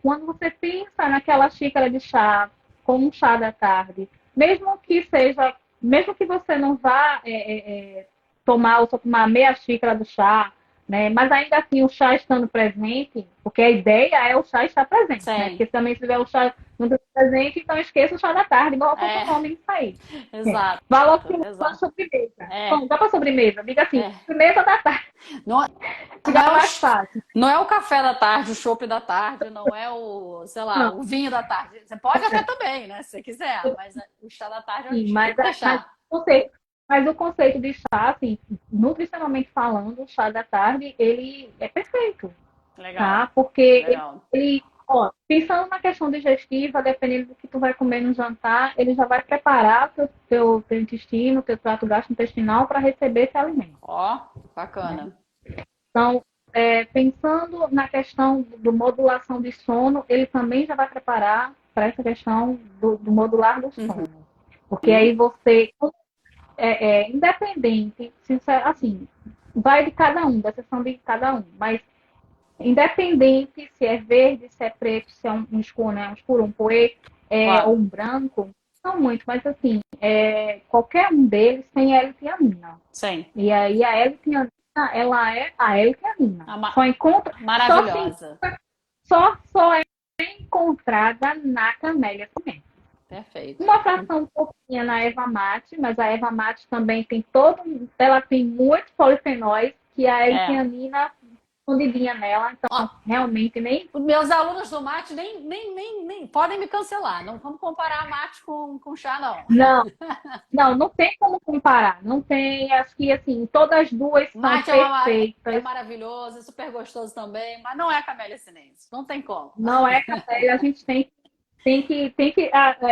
quando você pensa naquela xícara de chá, como um chá da tarde, mesmo que seja, mesmo que você não vá tomar ou só tomar meia xícara do chá, né? Mas ainda assim o chá estando presente, porque a ideia é o chá estar presente, né? Sim. Porque também se tiver o chá não estiver presente, então esqueça o chá da tarde, igual o É, nome disso aí. exato, Vá logo para a exato. sobremesa. É, Bom, dá para sobremesa, diga assim, é. sobremesa da tarde, Não, não fica é mais fácil. não é o café da tarde, o chopp da tarde, não é o, sei lá, Não, o vinho da tarde. Você pode até também, né, se você quiser, mas o chá da tarde a sim, gente tem mas, que deixar. o conceito de chá, assim, nutricionalmente falando, o chá da tarde, ele é perfeito, Legal, tá? Porque legal. ó, pensando na questão digestiva, dependendo do que tu vai comer no jantar, ele já vai preparar teu intestino, teu trato gastrointestinal para receber esse alimento, Ó, né? bacana. Então, pensando na questão do modulação de sono, ele também já vai preparar para essa questão do modular do Uhum. sono. Porque aí você, independente, assim, vai de cada um, da sessão de cada um, mas independente se é verde, se é preto, se é um escuro, né? Um escuro, um poê, ou Claro, um branco, não muito, mas assim, qualquer um deles tem L-tiamina. sim. E aí a L-tiamina, ela é a L-tiamina. Só encontra, só se Maravilhosa. só é encontrada na camélia também. Perfeito. Uma fração pouquinha na erva mate, mas a erva mate também tem ela tem muitos polifenóis que a É. L-tiamina escondidinha nela, Ó, então realmente nem. os meus alunos do mate nem podem me cancelar. Não vamos comparar mate com chá, não. Não, não tem como comparar. Não tem, acho que assim, todas as duas são Mate é perfeitas. maravilhoso, é super gostoso também, mas não é a camélia sinense. Não tem como. Não é camélia, a gente tem que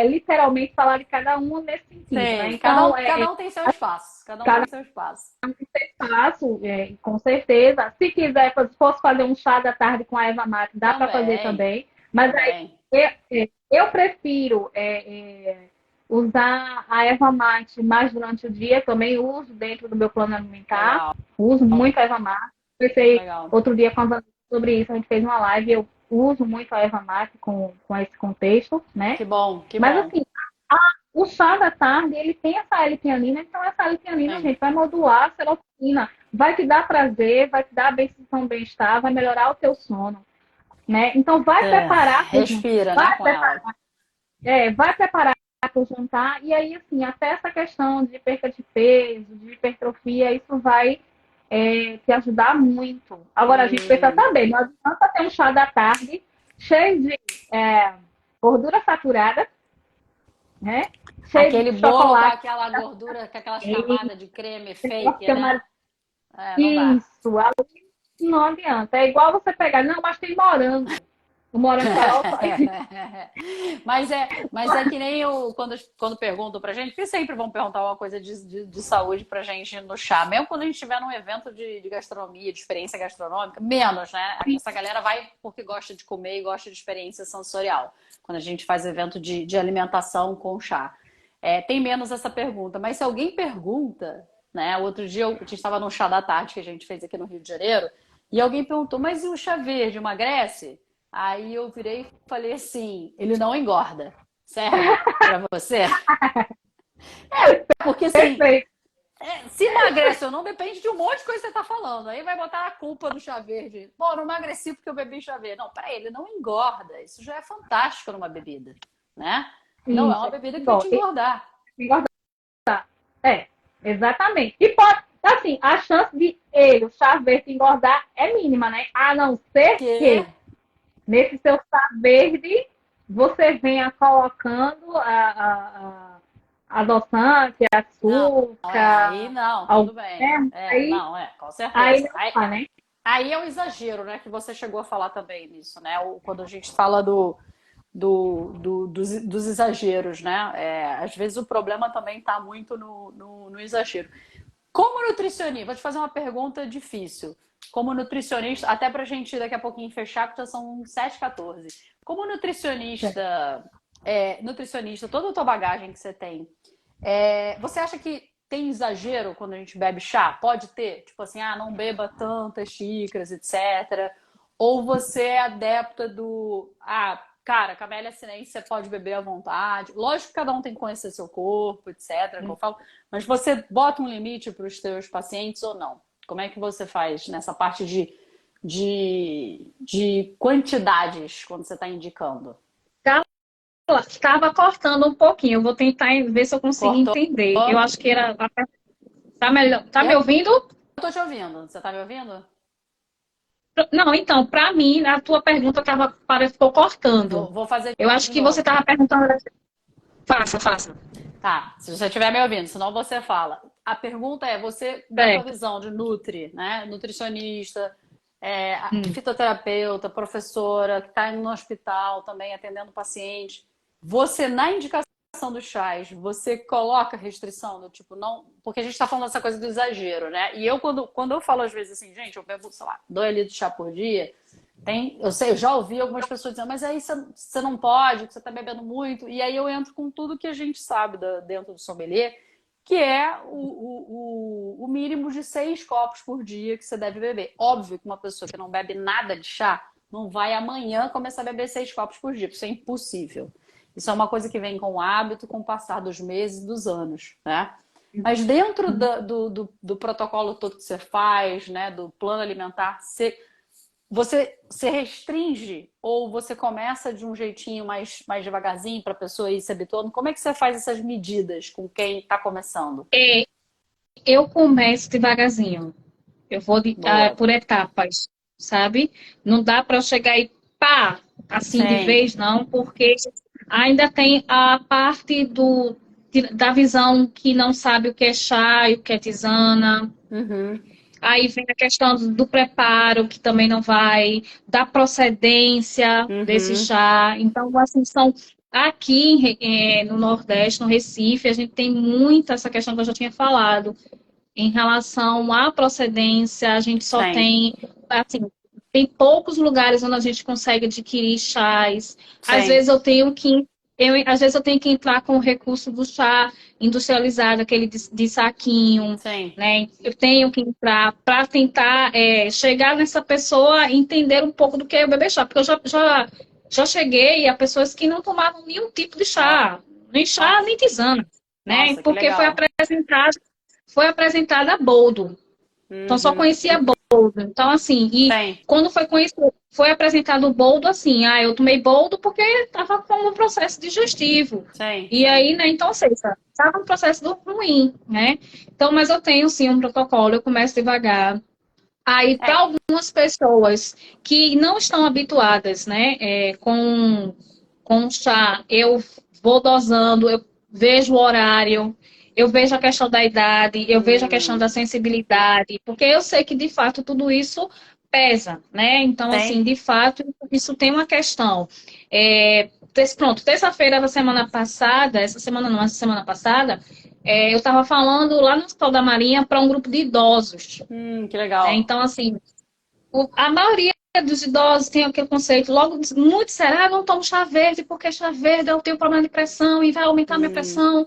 literalmente falar de cada um nesse sentido, né? Sim, Então, cada um tem seu espaço. Cada um tem cada seu espaço. espaço, com certeza. Se quiser, se fosse fazer um chá da tarde com a erva mate, dá para fazer Também, também. Mas aí também. eu prefiro usar a erva mate mais durante o dia. Também uso dentro do meu plano alimentar. Legal, Uso muito a erva mate. Pensei legal. outro dia com a Vanessa sobre isso. A gente fez uma live. Eu uso muito a erva mate com esse contexto, né? Que bom, que Mas bom. assim, o chá da tarde, ele tem essa L-tianina, então essa L-tianina, Sim. gente, vai modular a serotonina, vai te dar prazer, vai te dar a sensação bem-estar, vai melhorar o teu sono, né? Então vai É, preparar para o jantar, respira, né, com ela. vai preparar para o jantar, e aí, assim, até essa questão de perca de peso, de hipertrofia, isso vai te ajudar muito. Agora, a gente precisa Hum, saber, não adianta ter um chá da tarde cheio de gordura saturada, né? Cheio de aquele bolo com chocolate. aquela gordura, com aquelas E camadas de creme negócio fake, que é né? mais É, não dá. isso, não adianta. É igual você pegar, não, mas tem morango. O morango vai lá, Mas é que nem quando perguntam pra gente, porque sempre vão perguntar uma coisa de saúde pra gente no chá, mesmo quando a gente estiver num evento de gastronomia, de experiência gastronômica, menos, né? Essa galera vai porque gosta de comer e gosta de experiência sensorial, quando a gente faz evento de alimentação com chá. Tem menos essa pergunta, mas se alguém pergunta, né? Outro dia a gente estava num chá da tarde que a gente fez aqui no Rio de Janeiro, e alguém perguntou, mas e o chá verde emagrece? Aí eu virei e falei assim: ele não engorda. Serve pra você? Porque assim, perfeito. se emagrece ou não depende de um monte de coisa que você tá falando. Aí vai botar a culpa no chá verde. Pô, não emagreci porque eu bebi chá verde. Não, peraí, ele não engorda. Isso já é fantástico numa bebida, né? Não é Isso, uma bebida que vai te engordar. engordar. É, exatamente. E pode, assim, a chance de ele, o chá verde, engordar é mínima, né? A não ser Que que nesse seu chá verde você venha colocando adoçante, não, aí açúcar, não, tudo algum, bem. né? Com Aí certeza. não dá, né? Aí é o exagero, né? Que você chegou a falar também nisso, né? Quando a gente fala dos exageros, né? Às vezes o problema também está muito no exagero. Como nutricionista, vou te fazer uma pergunta difícil. Como nutricionista, até para a gente daqui a pouquinho fechar, porque já são 7h14. Como nutricionista nutricionista, toda a tua bagagem que você tem, você acha que tem exagero quando a gente bebe chá? Pode ter? Tipo assim, não beba tantas xícaras, etc. Ou você é adepta do, cara, camélia sinense você pode beber à vontade. Lógico que cada um tem que conhecer seu corpo, etc, que eu falo, mas você bota um limite para os teus pacientes ou não? Como é que você faz nessa parte de quantidades quando você está indicando? Estava cortando um pouquinho, eu vou tentar ver se eu consigo Cortou? entender. Eu acho que era. Tá melhor. Tá me Eu ouvindo? tô te ouvindo. Você tá me ouvindo? Não, então, para mim, a tua pergunta ficou cortando. Vou fazer Eu acho de que você novo. estava perguntando. Faça, faça. Tá, se você estiver me ouvindo, senão você fala. A pergunta é, você, na tua Certo. visão de nutri, né? Nutricionista, Hum. fitoterapeuta, professora, que está no hospital também atendendo paciente, você, na indicação dos chás, você coloca restrição do tipo, não. Porque a gente está falando dessa coisa do exagero, né? E eu, quando eu falo às vezes assim, gente, eu bebo, sei lá, 2 litros de chá por dia. Eu sei, eu já ouvi algumas pessoas dizendo, mas aí você não pode, você está bebendo muito. E aí eu entro com tudo que a gente sabe dentro do sommelier, que é o mínimo de 6 copos por dia que você deve beber. Óbvio que uma pessoa que não bebe nada de chá não vai amanhã começar a beber 6 copos por dia, isso é impossível. Isso é uma coisa que vem com o hábito, com o passar dos meses, dos anos, né? Mas dentro do protocolo todo que você faz, né, do plano alimentar, você se restringe ou você começa de um jeitinho mais devagarzinho para a pessoa ir se habituando? Como é que você faz essas medidas com quem está começando? Eu começo devagarzinho. Eu vou Boa. por etapas, sabe? Não dá para eu chegar e pá, assim de Sim. vez, não, porque ainda tem a parte da visão que não sabe o que é chá e o que é tisana. Uhum. Aí vem a questão do preparo, que também não vai, da procedência desse Uhum. chá. Então, assim, aqui no Nordeste, no Recife, a gente tem muito essa questão que eu já tinha falado. Em relação à procedência, a gente só Sim. tem, assim, tem poucos lugares onde a gente consegue adquirir chás. Às Sim. vezes às vezes eu tenho que entrar com o recurso do chá industrializado, aquele de saquinho, Sim. né? Eu tenho que entrar para tentar chegar nessa pessoa e entender um pouco do que é o bebê chá, porque já cheguei a pessoas que não tomavam nenhum tipo de chá, nem Ah, chá, nem tisana, né? nossa, que Porque legal. foi apresentada a boldo. Então, só Uhum. conhecia boldo. Então, assim, e Sim. quando foi apresentado o boldo, assim, eu tomei boldo porque estava com um processo digestivo. Sim. E Sim. aí, né, então, ou seja, estava um processo ruim, né? Então, mas eu tenho, sim, um protocolo, eu começo devagar. Aí, para É, algumas pessoas que não estão habituadas, né, com chá, eu vou dosando, eu vejo o horário, eu vejo a questão da idade, eu vejo a questão da sensibilidade, porque eu sei que, de fato, tudo isso pesa, né? Então, assim, tem. de fato, isso tem uma questão. Pronto, terça-feira da semana passada, essa semana não, essa semana passada, eu estava falando lá no Hospital da Marinha para um grupo de idosos, Que né? legal. Então, assim, a maioria dos idosos tem aquele conceito, logo, muito será, não tomo chá verde, porque chá verde eu tenho problema de pressão e vai aumentar a minha Hum. pressão.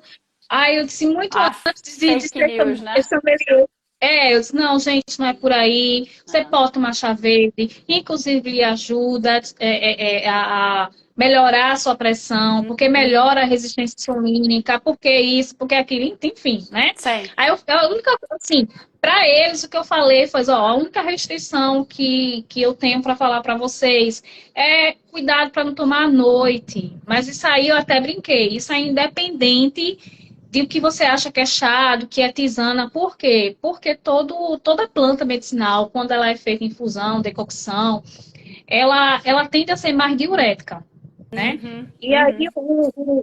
Aí eu disse, muito Ah, antes de fake ser news, né? esse sommelier. Eu disse, não, gente, não é por aí. Você É. pode tomar chá verde, inclusive lhe ajuda a melhorar a sua pressão, porque Uhum. melhora a resistência insulínica, porque isso, porque aquilo, enfim, né? Sim. Aí a única, assim, para eles, o que eu falei foi, ó, a única restrição que eu tenho para falar para vocês é cuidado para não tomar à noite. Mas isso aí eu até brinquei. Isso é independente de que você acha que é chá, do que é tisana. Por quê? Porque toda planta medicinal, quando ela é feita em infusão, decocção, ela tende a ser mais diurética, né? Uhum. E aí Uhum.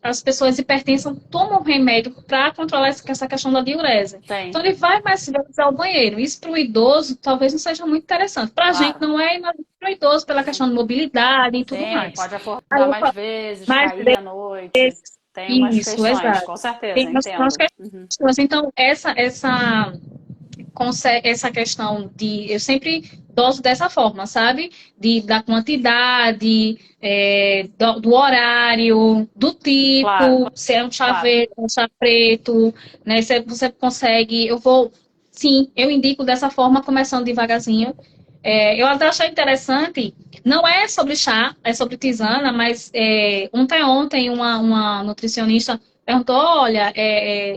as pessoas hipertensas tomam remédio para controlar essa questão da diurese. Tem. Então ele vai mais vezes ao banheiro. Isso para o idoso talvez não seja muito interessante. Para a gente Claro. não é, mas para o idoso pela questão de mobilidade e tudo Sim, mais. pode Aí acordar eu mais falo, vezes, mais cair à noite. Tem umas isso, questões, exato. com Tem certeza, umas entendo. Uhum. questões. Então, essa questão de. Eu sempre doso dessa forma, sabe? Da quantidade, do horário, do Claro, tipo, se é um chá claro. verde, um chá preto, né? Se você consegue, sim, eu indico dessa forma, começando devagarzinho. Eu até achei interessante, não é sobre chá, é sobre tisana, mas ontem uma nutricionista perguntou, olha,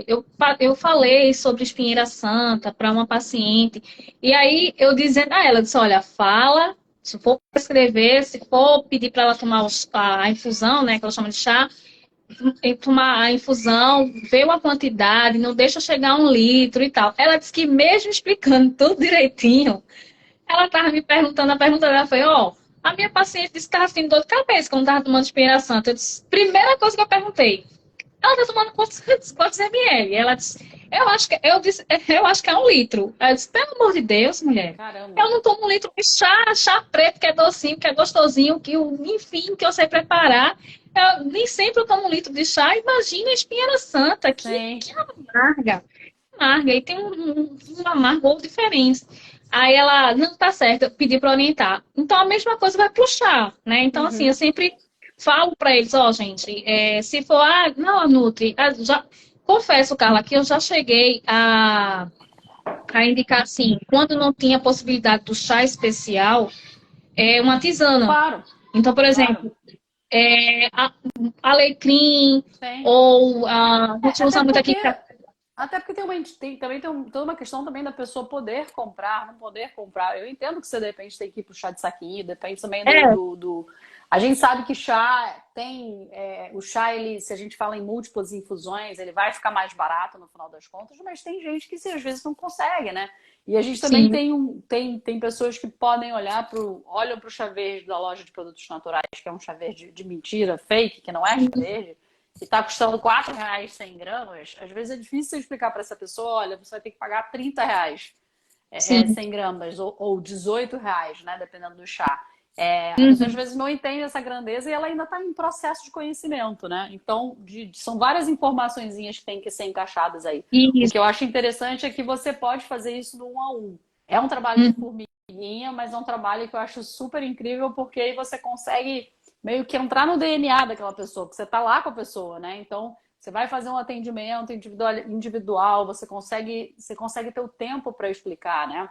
eu falei sobre espinheira santa para uma paciente, e aí eu dizendo a ela, disse, olha, fala, se for prescrever, se for pedir para ela tomar a infusão, né, que ela chama de chá, tomar a infusão, ver uma quantidade, não deixa chegar a 1 litro e tal. Ela disse que mesmo explicando tudo direitinho, ela estava me perguntando, a pergunta dela foi, ó, a minha paciente disse que estava sentindo dor de cabeça quando estava tomando espinheira santa. Eu disse, primeira coisa que eu perguntei, ela está tomando quantos ml? Ela disse, eu acho que é 1 litro. Eu disse, pelo amor de Deus, mulher. Eu Caramba. não tomo 1 litro de chá preto, que é docinho, que é gostosinho, enfim, que eu sei preparar. Nem sempre eu tomo 1 litro de chá. Imagina a espinheira santa, Sim. que amarga. Amarga, e tem um amargor diferente. Aí ela, não, tá certo, eu pedi para orientar. Então a mesma coisa vai pro chá, né? Então, assim, eu Uhum. sempre falo para eles, ó, gente, se for, não, a Nutri, já, confesso, Carla, que eu já cheguei a indicar, assim, quando não tinha possibilidade do chá especial, uma tisana. Claro, Então, por claro. exemplo, alecrim, Sim. ou a gente Até usa muito porque aqui. também tem toda uma questão também da pessoa poder comprar, não poder comprar. Eu entendo que você de repente tem que ir pro chá de saquinho, depende também É, A gente sabe que chá o chá, ele, se a gente fala em múltiplas infusões, ele vai ficar mais barato no final das contas, mas tem gente que às vezes não consegue, né? E a gente também sim. tem pessoas que podem olham pro chá verde da loja de produtos naturais, que é um chá verde de mentira, fake, que não é chá verde e está custando R$ 4 100 gramas, às vezes é difícil você explicar para essa pessoa, olha, você vai ter que pagar R$ 30 Sim. 100 gramas, ou R$ 18, né, dependendo do chá. A pessoa às Uhum. vezes não entende essa grandeza e ela ainda está em processo de conhecimento, né? Então, são várias informaçõezinhas que têm que ser encaixadas aí. O que Isso. eu acho interessante é que você pode fazer isso no 1 a 1. É um trabalho de Uhum. formiguinha, mas é um trabalho que eu acho super incrível, porque aí você consegue meio que entrar no DNA daquela pessoa, porque você está lá com a pessoa, né? Então, você vai fazer um atendimento individual, você consegue ter o tempo para explicar, né?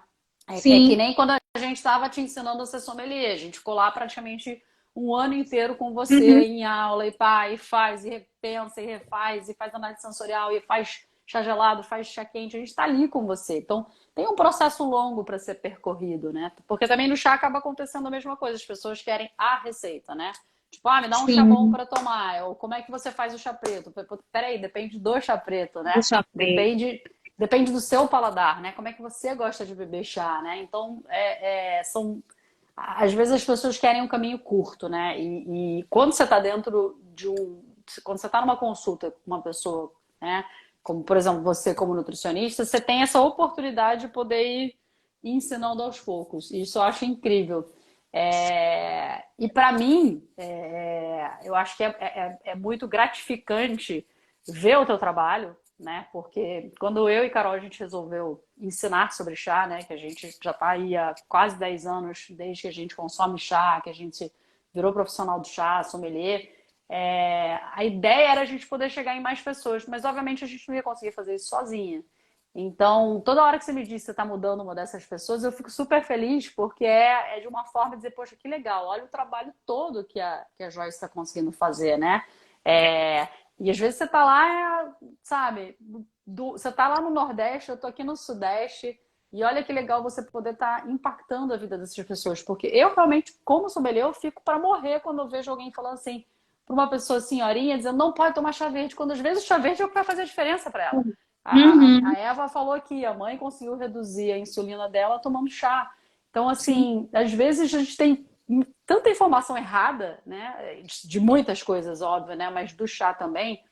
É que Sim. nem quando a gente estava te ensinando a ser sommelier. A gente ficou lá praticamente um ano inteiro com você Uhum. em aula, e pá, e faz, e repensa, e refaz, e faz análise sensorial, e faz chá gelado, faz chá quente. A gente está ali com você. Então, tem um processo longo para ser percorrido, né? Porque também no chá acaba acontecendo a mesma coisa. As pessoas querem a receita, né? Tipo, me dá um chá bom Sim. para tomar. Ou como é que você faz o chá preto? Peraí, depende do chá preto, né? Deixa preto. Depende do seu paladar, né? Como é que você gosta de beber chá, né? Então, às vezes as pessoas querem um caminho curto, né? E quando você está quando você está numa consulta com uma pessoa, né? Como, por exemplo, você como nutricionista, você tem essa oportunidade de poder ir ensinando aos poucos. E isso eu acho incrível. E para mim, eu acho que é muito gratificante ver o teu trabalho, né? Porque quando eu e Carol a gente resolveu ensinar sobre chá, né? Que a gente já está aí há quase 10 anos desde que a gente consome chá, que a gente virou profissional do chá, sommelier. A ideia era a gente poder chegar em mais pessoas, mas obviamente a gente não ia conseguir fazer isso sozinha. Então, toda hora que você me diz que você está mudando uma dessas pessoas, eu fico super feliz, porque é de uma forma de dizer, poxa, que legal, olha o trabalho todo que a Joyce está conseguindo fazer, né? É, e às vezes você está lá, sabe, você está lá no Nordeste, eu estou aqui no Sudeste, e olha que legal você poder estar impactando a vida dessas pessoas, porque eu realmente, como sommelier, eu fico para morrer quando eu vejo alguém falando assim, para uma pessoa senhorinha, dizendo não pode tomar chá verde, quando às vezes o chá verde é o que vai fazer a diferença para ela. A Uhum. Eva falou que a mãe conseguiu reduzir a insulina dela tomando chá. Então, Sim. assim, às vezes a gente tem tanta informação errada, né? De muitas coisas, óbvio, né? Mas do chá também.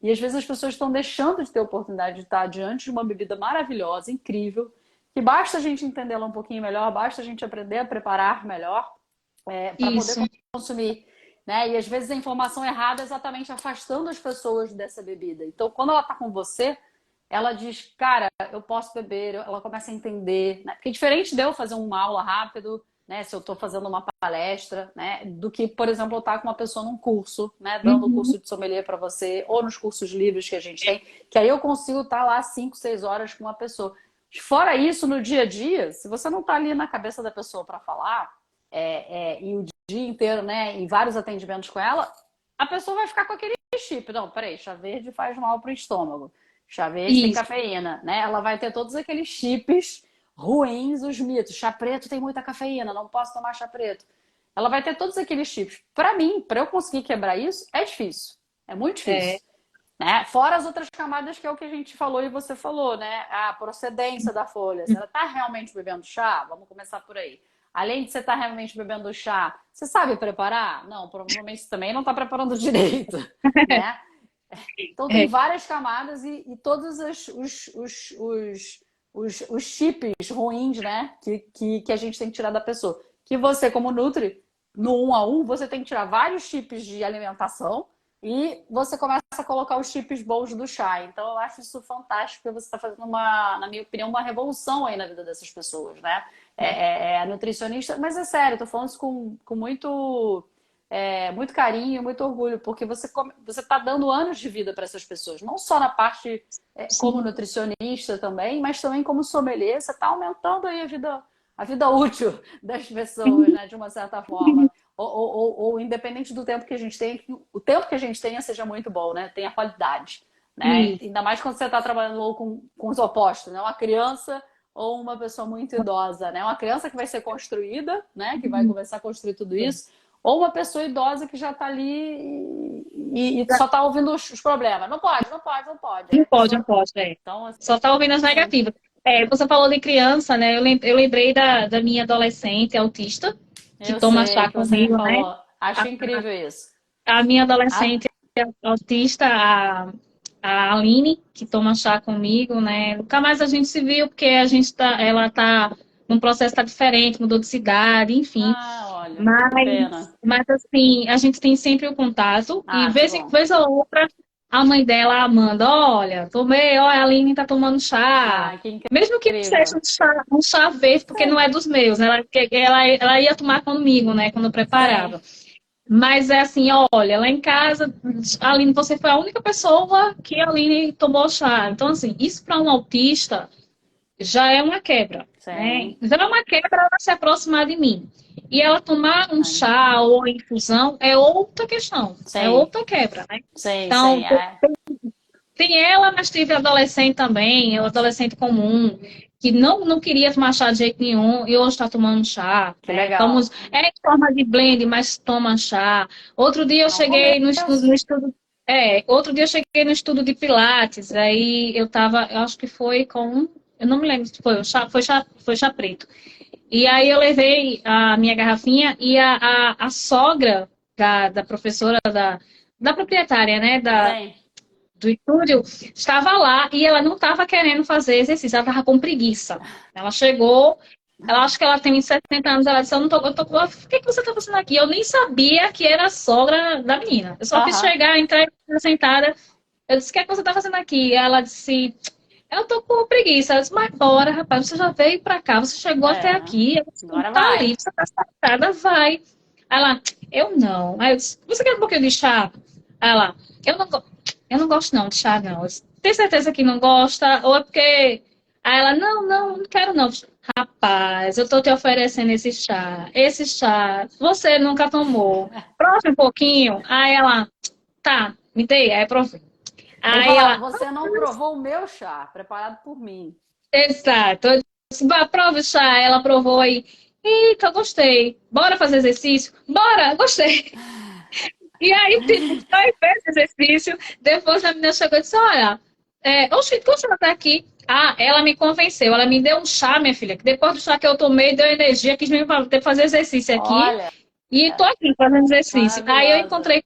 E às vezes as pessoas estão deixando de ter a oportunidade de estar diante de uma bebida maravilhosa, incrível, que basta a gente entendê-la um pouquinho melhor, basta a gente aprender a preparar melhor para poder Isso. consumir. Né? E às vezes a informação errada é exatamente afastando as pessoas dessa bebida. Então, quando ela está com você, ela diz, cara, eu posso beber, ela começa a entender, né? Porque é diferente de eu fazer uma aula rápido, né? Se eu estou fazendo uma palestra, né? Do que, por exemplo, eu estar com uma pessoa num curso, né? Dando o Uhum. curso de sommelier para você, ou nos cursos livres que a gente tem, que aí eu consigo estar lá 5, 6 horas com uma pessoa. Fora isso, no dia a dia, se você não está ali na cabeça da pessoa para falar, e o dia inteiro, né, em vários atendimentos com ela, a pessoa vai ficar com aquele chip. Não, peraí, chá verde faz mal pro estômago. Chá verde tem Isso. cafeína, né? Ela vai ter todos aqueles chips ruins, os mitos. Chá preto tem muita cafeína, não posso tomar chá preto. Ela vai ter todos aqueles chips. Para mim, para eu conseguir quebrar isso, é difícil. É muito É, difícil. Né? Fora as outras camadas que é o que a gente falou e você falou, né? A procedência da folha. Se ela está realmente bebendo chá, vamos começar por aí. Além de você estar realmente bebendo chá, você sabe preparar? Não, provavelmente você também não está preparando direito, né? Então tem é, várias camadas e todos os chips ruins, né? Que a gente tem que tirar da pessoa. Que você, como Nutri, no 1 a 1, você tem que tirar vários chips de alimentação e você começa a colocar os chips bons do chá. Então eu acho isso fantástico, porque você está fazendo na minha opinião, uma revolução aí na vida dessas pessoas, né? É nutricionista, mas é sério, eu tô falando isso com muito carinho, muito orgulho, porque você está dando anos de vida para essas pessoas, não só na parte como sim, nutricionista também, mas também como sommelier, você está aumentando aí a vida útil das pessoas, né, de uma certa forma. Ou independente do tempo que a gente tem, que o tempo que a gente tenha seja muito bom, né? Tenha qualidade. Né? isso, Ainda mais quando você está trabalhando com os opostos, né? Uma criança ou uma pessoa muito idosa, né? Uma criança que vai ser construída, né? Que vai começar a construir tudo isso, ou uma pessoa idosa que já está ali e só está ouvindo os problemas. Não pode, não pode, não pode. Aí não a pode, pessoa. não pode, é. Então, Só tá ouvindo as assim, negativas. Você falou de criança, né? Eu lembrei da minha adolescente autista, que eu toma sei chá que você me comigo, né? falou. Acho incrível isso. A minha Ah, adolescente autista, a Aline, que toma chá comigo, né? Nunca mais a gente se viu, porque ela tá num processo tá diferente, mudou de cidade, enfim. olha, que Mas, pena. mas assim, a gente tem sempre o contato, e Ah, que bom. vez ou outra, a mãe dela, a Amanda, olha, tomei, olha, a Aline tá tomando chá. Ah, que Mesmo que não seja incrível. um chá verde, porque não Sim, é dos meus, né? Ela ia tomar comigo, né, quando eu sim. preparava. Mas é assim, olha, lá em casa, Aline, você foi a única pessoa que a Aline tomou chá. Então, assim, isso para um autista já é uma quebra, né? Sim. Já é uma quebra ela se aproximar de mim. E ela tomar um Ai, chá ou infusão é outra questão, é sim, outra quebra, né? sim, sim. Então, tem ela, mas tive adolescente também, o adolescente comum, que não queria tomar chá de jeito nenhum e hoje está tomando chá, Que né? legal. É em forma de blend, mas toma chá. Outro dia eu É um cheguei no começo. estudo, outro dia eu cheguei no estudo de Pilates, aí eu acho que foi eu não me lembro se foi, foi chá preto. E aí eu levei a minha garrafinha e a sogra da professora, da proprietária, né, Sim. do estúdio, estava lá e ela não estava querendo fazer exercício, ela estava com preguiça. Ela chegou, ela acho que ela tem uns 70 anos, ela disse, o que você está fazendo aqui? Eu nem sabia que era a sogra da menina. Eu só fiz Aham. chegar, entrar sentada. Eu disse, o que é que você está fazendo aqui? Ela disse, eu tô com preguiça. Eu disse, mas bora, rapaz, você já veio pra cá, você chegou até É. aqui, eu disse, Agora tá vai. ali, você tá sentada, vai. Ela, eu não. Aí eu disse, você quer um pouquinho de chá? Ela, eu não, eu não gosto não de chá, não. Eu disse, tem certeza que não gosta? Ou é porque... Aí ela, não quero não. Rapaz, eu tô te oferecendo esse chá. Esse chá, você nunca tomou. Prove um pouquinho. Aí ela, tá, me dei. Aí provei. Ele Aí falava, ela, você não provou o meu chá, preparado por mim. exato. Eu disse, prova o chá. Ela provou aí. Eita, gostei. Bora fazer exercício? Bora, gostei. E aí, tipo, aí fez exercício. Depois a menina chegou e disse, olha, oxe, como você tá aqui? Ah, ela me convenceu. Ela me deu um chá, minha filha, que depois do chá que eu tomei, deu energia, quis me fazer exercício aqui. Olha, E tô aqui fazendo exercício. Aí eu maravilhosa. encontrei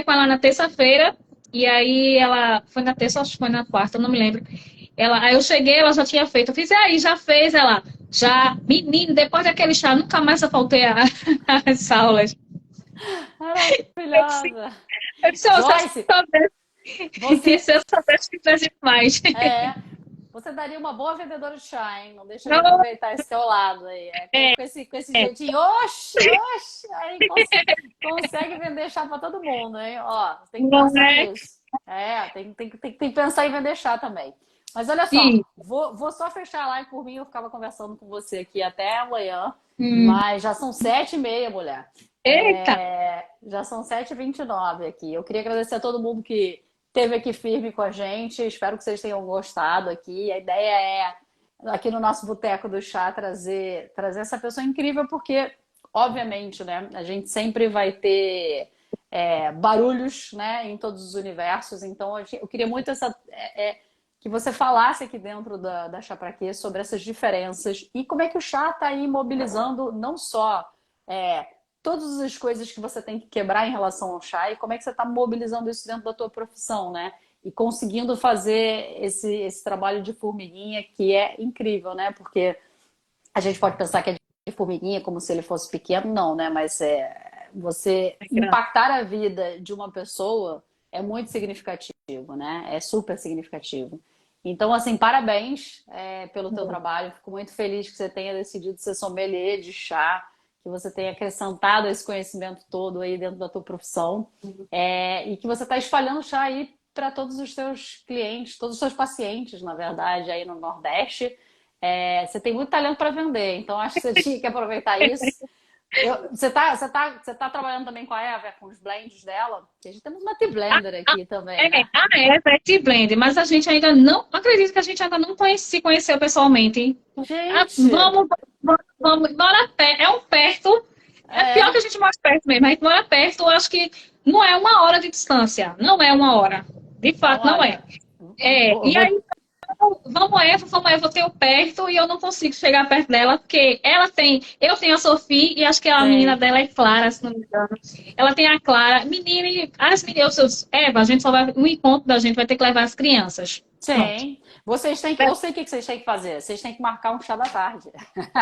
com ela na terça-feira. E aí ela, foi na terça, acho que foi na quarta, eu não me lembro. Aí eu cheguei, ela já tinha feito. Eu fiz, e aí, já fez? Ela, já. Menino, depois daquele chá, nunca mais eu faltei às aulas. Eu disse, Maravilhosa. eu disse, "Ô, você Joyce, tá vendo?" Você, Se eu soubesse que fizesse mais. é, você daria uma boa vendedora de chá, hein? Não deixa de Não, aproveitar esse teu lado aí. é, Com esse jeitinho, oxe, oxe, aí consegue vender chá pra todo mundo, hein? Ó, tem que não pensar é? nisso. Tem que pensar em vender chá também. Mas olha só, Sim. vou só fechar a live por mim, eu ficava conversando com você aqui até amanhã, Hum. mas já são 7h30, mulher. Eita. Já são 7h29 aqui. Eu queria agradecer a todo mundo que esteve aqui firme com a gente. Espero que vocês tenham gostado aqui. A ideia é, aqui no nosso Boteco do Chá, trazer essa pessoa incrível, porque, obviamente, né, a gente sempre vai ter barulhos, né, em todos os universos. Então, eu queria muito que você falasse aqui dentro da Chá Pra Quê sobre essas diferenças e como é que o chá está aí mobilizando não só todas as coisas que você tem que quebrar em relação ao chá e como é que você está mobilizando isso dentro da tua profissão, né? E conseguindo fazer esse trabalho de formiguinha que é incrível, né? Porque a gente pode pensar que é de formiguinha como se ele fosse pequeno, não, né? Mas você É grande. impactar a vida de uma pessoa é muito significativo, né? É super significativo. Então, assim, parabéns pelo teu trabalho. Fico muito feliz que você tenha decidido ser sommelier de chá, que você tenha acrescentado esse conhecimento todo aí dentro da tua profissão, e que você está espalhando chá aí para todos os teus clientes, todos os seus pacientes, na verdade, aí no Nordeste. Você tem muito talento para vender, então acho que você tinha que aproveitar isso. Você tá trabalhando também com a Eva, com os blends dela? Porque a gente temos uma T-Blender aqui também, né? É Tea Blend, mas a gente ainda não, acredito que a gente ainda não se conheceu pessoalmente, hein? Gente, Vamos, mora perto, é um perto, é pior que a gente mora perto mesmo, a gente mora perto, eu acho que não é 1 hora de distância, não é 1 hora, de então fato não é. olha, E aí, vamos Eva, eu tenho perto e eu não consigo chegar perto dela, porque eu tenho a Sofia e acho que a menina Sim, dela é Clara, se não me engano. Ela tem a Clara, menina, e as meninas, Eva, a gente só vai, no encontro da gente vai ter que levar as crianças. Pronto. sim. Vocês têm que, eu sei o que vocês têm que fazer. Vocês têm que marcar um chá da tarde.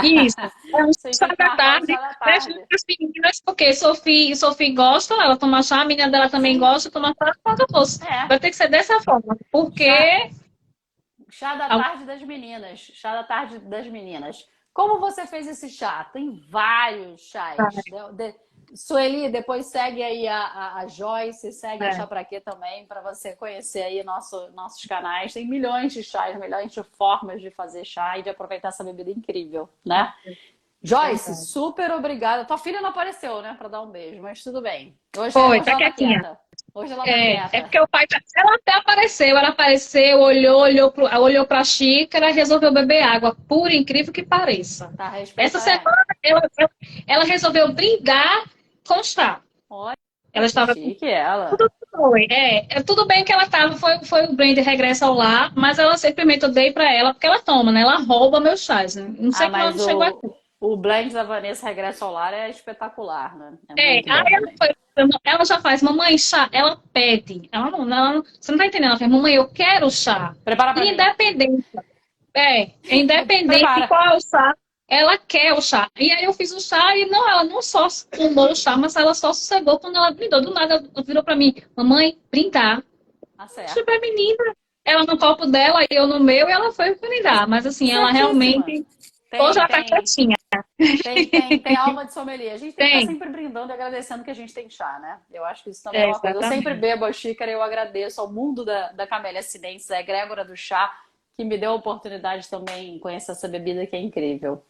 Isso. É um Vocês chá têm que da marcar um tarde, chá da deixa tarde. as meninas, porque Sophie gosta, ela toma chá, a menina dela também Sim, gosta, toma chá, pronto, moço. é. Vai ter que ser dessa forma, Chá, porque chá da tarde das meninas. Chá da tarde das meninas. Como você fez esse chá? Tem vários chás. Sueli, depois segue aí a Joyce, segue a é, Chá Pra Quê também, para você conhecer aí nossos canais. Tem milhões de chás, milhões de formas de fazer chá e de aproveitar essa bebida incrível, né? Joyce, verdade. super obrigada. Tua filha não apareceu, né, para dar um beijo, mas tudo bem. Foi, Hoje tá ela tá quietinha. quieta. Hoje ela tá É quieta. porque o pai. Ela apareceu, olhou pra xícara e resolveu beber água, por incrível que pareça. Tá, Essa respeita ela. semana ela resolveu brindar com chá. Olha Ela que estava chique ela. tudo foi. Tudo bem que ela estava, foi o brinde regresso ao lar, mas ela simplesmente eu dei para ela, porque ela toma, né? Ela rouba meus chás, né? Não sei Ah, como ela mas não chegou aqui. o blend da Vanessa Regresso ao Lar é espetacular, né? É muito Aí bom também. ela já faz, mamãe, chá, ela pede. Você não tá entendendo, ela faz, mamãe, eu quero chá. Prepara pra mim. Independente, independente de Prepara. qual é o chá, ela quer o chá. E aí eu fiz o chá e não, ela não só tomou o chá, mas ela só sossegou quando ela brindou. Do nada, ela virou pra mim, mamãe, brindar. Tá certo. Super menina. Ela no copo dela e eu no meu, e ela foi brindar. Mas assim, ela Certíssima. realmente. Hoje Tem, ela tá tem, quietinha. tem alma de sommelier. A gente tem que estar Tem. sempre brindando e agradecendo que a gente tem chá, né? Eu acho que isso também é uma coisa. Eu sempre Exatamente. bebo a xícara e eu agradeço ao mundo da Camélia Sinensis, a egrégora do chá, que me deu a oportunidade também de conhecer essa bebida que é incrível.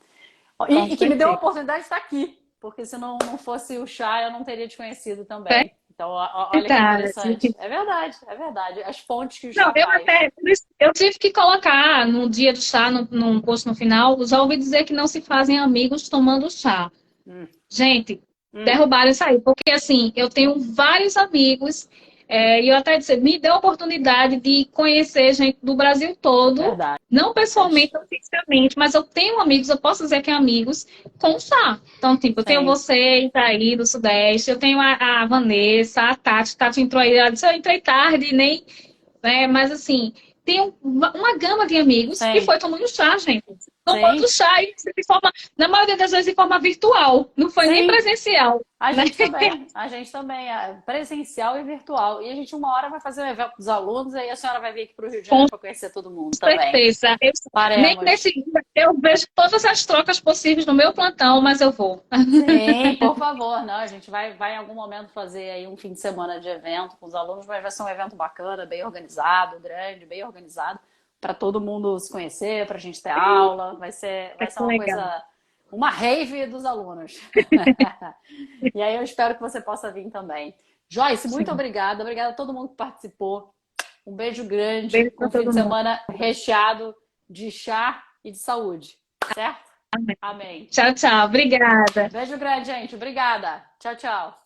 Com E que me deu a certeza. oportunidade de estar aqui, porque se não fosse o chá, eu não teria te conhecido É também. Então, olha que interessante. verdade. É verdade, é verdade. As pontes que o Não, chá faz. eu tive que colocar no dia do chá, num post no final, já ouvi dizer que não se fazem amigos tomando chá. Hum, Gente, hum, derrubaram isso aí, porque assim, eu tenho vários amigos, e eu até disse, me deu a oportunidade de conhecer gente do Brasil todo, verdade. não pessoalmente, não fisicamente, mas eu tenho amigos, eu posso dizer que é amigos com chá. Então, tipo, eu tenho Sim. vocês aí do Sudeste, eu tenho a Vanessa, a Tati entrou aí, ela disse, eu entrei tarde, mas assim, tem uma gama de amigos que Sim. foi tomando chá, gente. no Sim. outro chá, e de forma, na maioria das vezes de forma virtual, não foi nem Sim. presencial. A né? gente também, presencial e virtual. E a gente uma hora vai fazer um evento dos alunos, aí a senhora vai vir aqui para o Rio de Com Janeiro para conhecer todo mundo também. certeza. Nem Faremos. nesse dia eu vejo todas as trocas possíveis no meu plantão, mas eu vou. Sim, por favor. Não, a gente vai em algum momento fazer aí um fim de semana de evento com os alunos, mas vai ser um evento bacana, bem organizado, grande, bem organizado, para todo mundo se conhecer, para a gente ter aula. Vai ser Que uma legal. coisa, uma rave dos alunos. E aí eu espero que você possa vir também. Joyce, muito Sim. obrigada. Obrigada a todo mundo que participou. Um beijo grande, Beijo com para um fim de todo mundo. semana recheado de chá e de saúde. Certo? Amém. Amém. Tchau, tchau. Obrigada. Beijo grande, gente. Obrigada. Tchau, tchau.